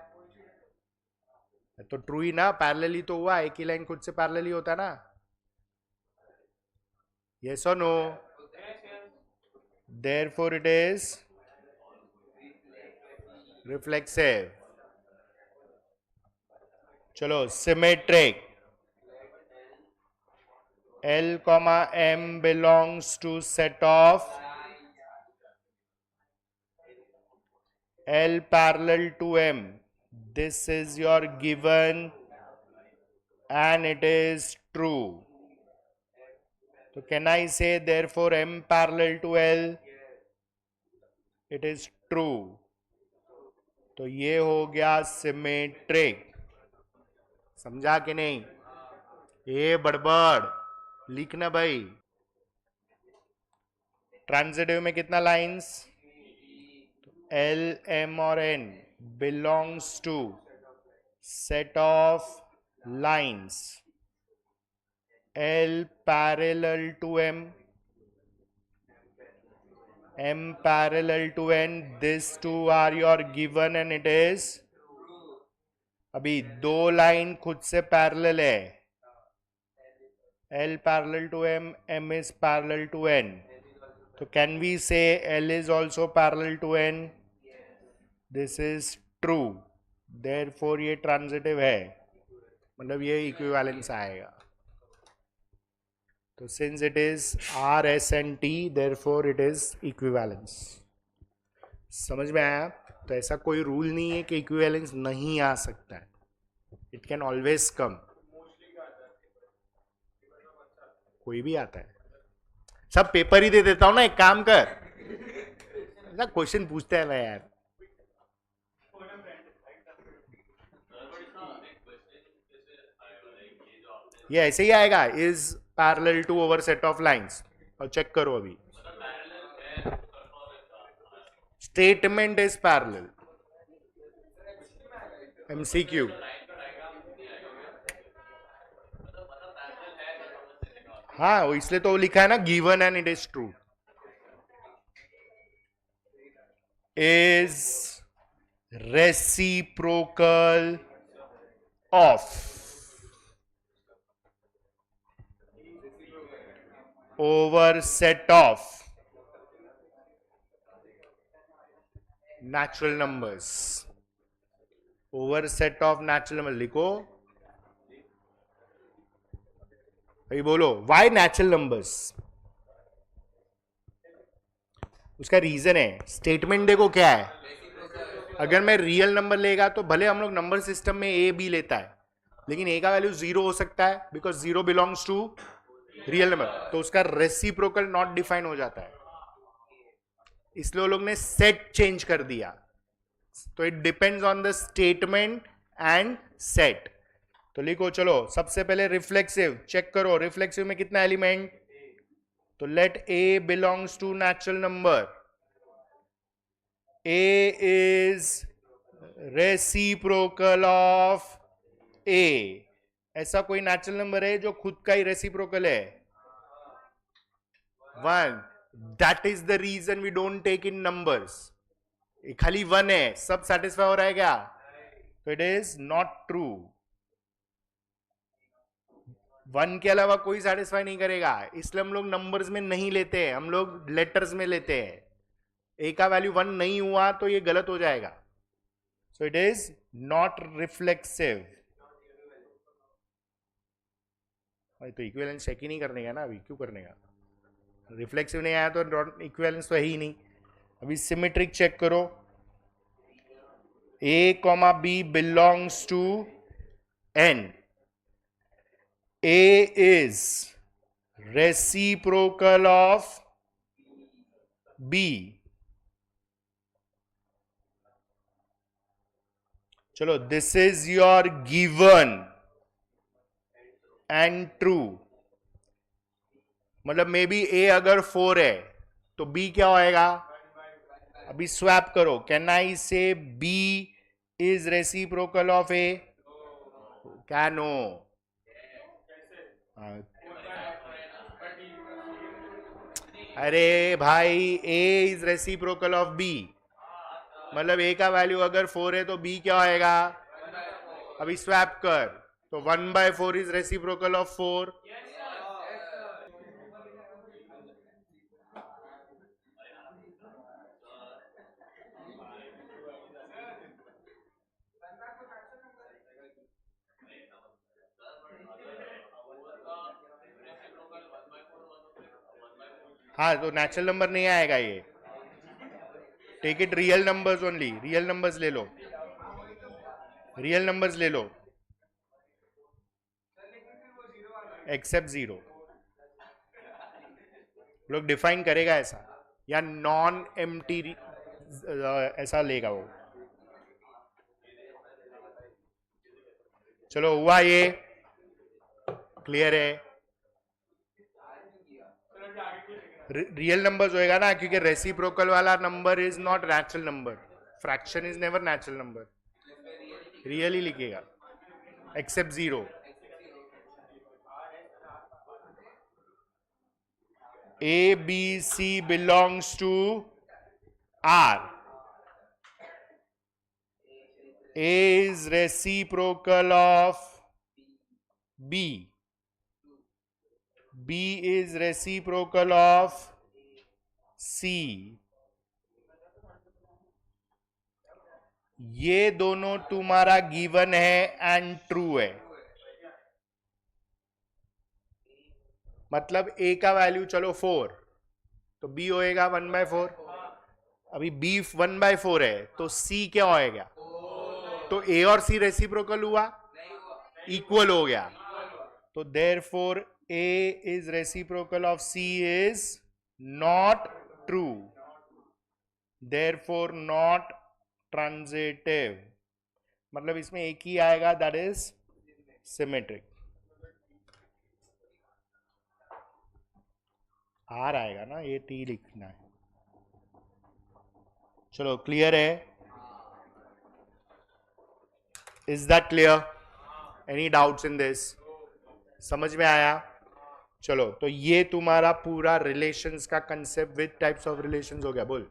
तो true ही ना, पैरेलल ही तो हुआ. एक ही लाइन खुद से पैरेलल ही होता है ना. यस और no? Therefore it is reflexive. चलो symmetric. L comma M belongs to set of L parallel to M. This is your given and it is true. So can I say therefore M parallel to L? It is true. तो ये हो गया symmetric. समझा कि नहीं? ये बड़बड़ लिखना भाई. ट्रांजिटिव में कितना लाइंस? L, M और N belongs to set of lines L parallel to M, M parallel to N. These two are your given and it is. अभी दो लाइन खुद से पैरेलल है. L parallel to M, M is parallel to N. So can we say L is also parallel to N? This is true. Therefore ये transitive है, मतलब ये equivalence आएगा. तो since it is R, S and T, therefore it is equivalence. समझ में आया? तो ऐसा कोई रूल नहीं है कि इक्विवेलेंस नहीं आ सकता है. It can always come. कोई भी आता है. सब पेपर ही दे देता हूं ना. एक काम कर ना, क्वेश्चन पूछते हैं ना यार. ये ऐसे ही आएगा. Is parallel to over set of lines. और चेक करो अभी. Statement is parallel. एमसीक्यू. हाँ, वो इसलिए तो लिखा है ना given and it is true. Is reciprocal of over set of natural numbers. Over set of natural number लिखो. अभी बोलो व्हाई नेचुरल नंबर्स. उसका रीजन है. स्टेटमेंट देखो क्या है. अगर मैं रियल नंबर लेगा तो भले हम लोग नंबर सिस्टम में ए बी लेता है, लेकिन ए का वैल्यू 0 हो सकता है because 0 belongs to real number. तो उसका रेसिप्रोकल नॉट डिफाइन हो जाता है. इसलिए वो लोग ने सेट चेंज कर दिया. तो it depends on the statement and set. तो लिखो. चलो सबसे पहले रिफ्लेक्सिव चेक करो. रिफ्लेक्सिव में कितना एलिमेंट? तो let A belongs to natural number. A is reciprocal of A. ऐसा कोई नेचुरल नंबर है जो खुद का ही रेसिप्रोकल है? 1. That is the reason we don't take in numbers. खाली 1 है, सब सेटिस्फाई हो रहा है क्या? तो इट इज नॉट ट्रू. 1 के अलावा कोई सेटिस्फाई नहीं करेगा, इसलिए हम लोग नंबर्स में नहीं लेते हैं, हम लोग लेटर्स में लेते हैं. ए का वैल्यू 1 नहीं हुआ तो ये गलत हो जाएगा. So it is not reflexive. तो इक्विवेलेंस चेक ही नहीं करने का ना, अभी क्यों करने का? रिफ्लेक्सिव नहीं आया तो इक्विवेलेंस तो है ही नहीं. अभी सिमेट्रिक चेक करो. A, B belongs to N. A is reciprocal of B. चलो, this is your given and true. मतलब मे बी A अगर 4 है तो B क्या होएगा? अभी स्वैप करो. कैन आई से B is reciprocal of A? क्या नो? अरे भाई, A is reciprocal of B, मतलब A का वैल्यू अगर 4 है तो B क्या होएगा? अभी स्वैप कर. तो 1/4 इज रेसिप्रोकल ऑफ 4. हाँ, तो नेचुरल नंबर नहीं आएगा ये. Take it real numbers only. Real numbers ले लो, रियल नंबर्स ले लो, एक्सेप्ट 0. लोग डिफाइन करेगा ऐसा, या नॉन एम्प्टी ऐसा लेगा वो. चलो, हुआ ये? क्लियर है? रियल नंबर्स होएगा ना, क्योंकि रेसिप्रोकल वाला number is not natural number. Fraction is never natural number. Real ही लिखेगा, except 0. A, B, C belongs to R. A is reciprocal of B. B is reciprocal of C. ये दोनों तुम्हारा given है एंड ट्रू है. मतलब A का value चलो 4, तो B होएगा 1/4. अभी B 1/4 है तो C क्या होएगा? तो A और C रेसिप्रोकल हुआ, इक्वल हो गया. तो therefore A is reciprocal of C is not true. Therefore not transitive. मतलब इसमें एक ही आएगा, that is symmetric. R आएगा ना, ये T लिखना है. चलो, क्लियर है? Is that clear? Any doubts in this? समझ में आया? चलो, तो ये तुम्हारा पूरा रिलेशंस का concept with types of relations हो गया. बोल.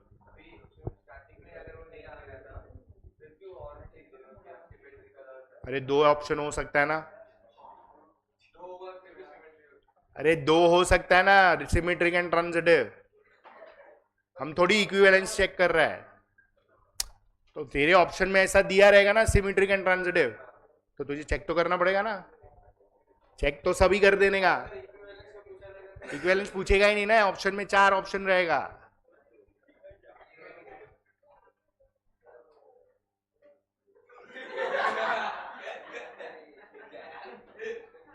अरे 2 ऑप्शन हो सकता है ना. अरे 2 हो सकता है ना, सिमेट्रिक एंड ट्रांजिटिव. हम थोड़ी इक्विवेलेंस चेक कर रहा है. तो तेरे ऑप्शन में ऐसा दिया रहेगा ना, सिमेट्रिक एंड ट्रांजिटिव, तो तुझे चेक तो करना पड़ेगा ना. चेक तो सभी कर देने का. इक्विवेलेंस पूछेगा ही नहीं ना, ऑप्शन में 4 ऑप्शन रहेगा.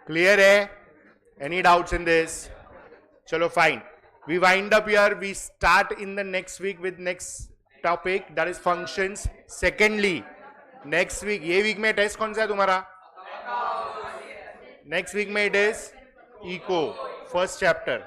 क्लियर है? Any doubts in this? Chalo, fine. We wind up here. We start in the next week with next topic, that is functions. Secondly, next week, ये week में टेस्ट कौन सा है तुम्हारा? Next week में it is eco, first chapter.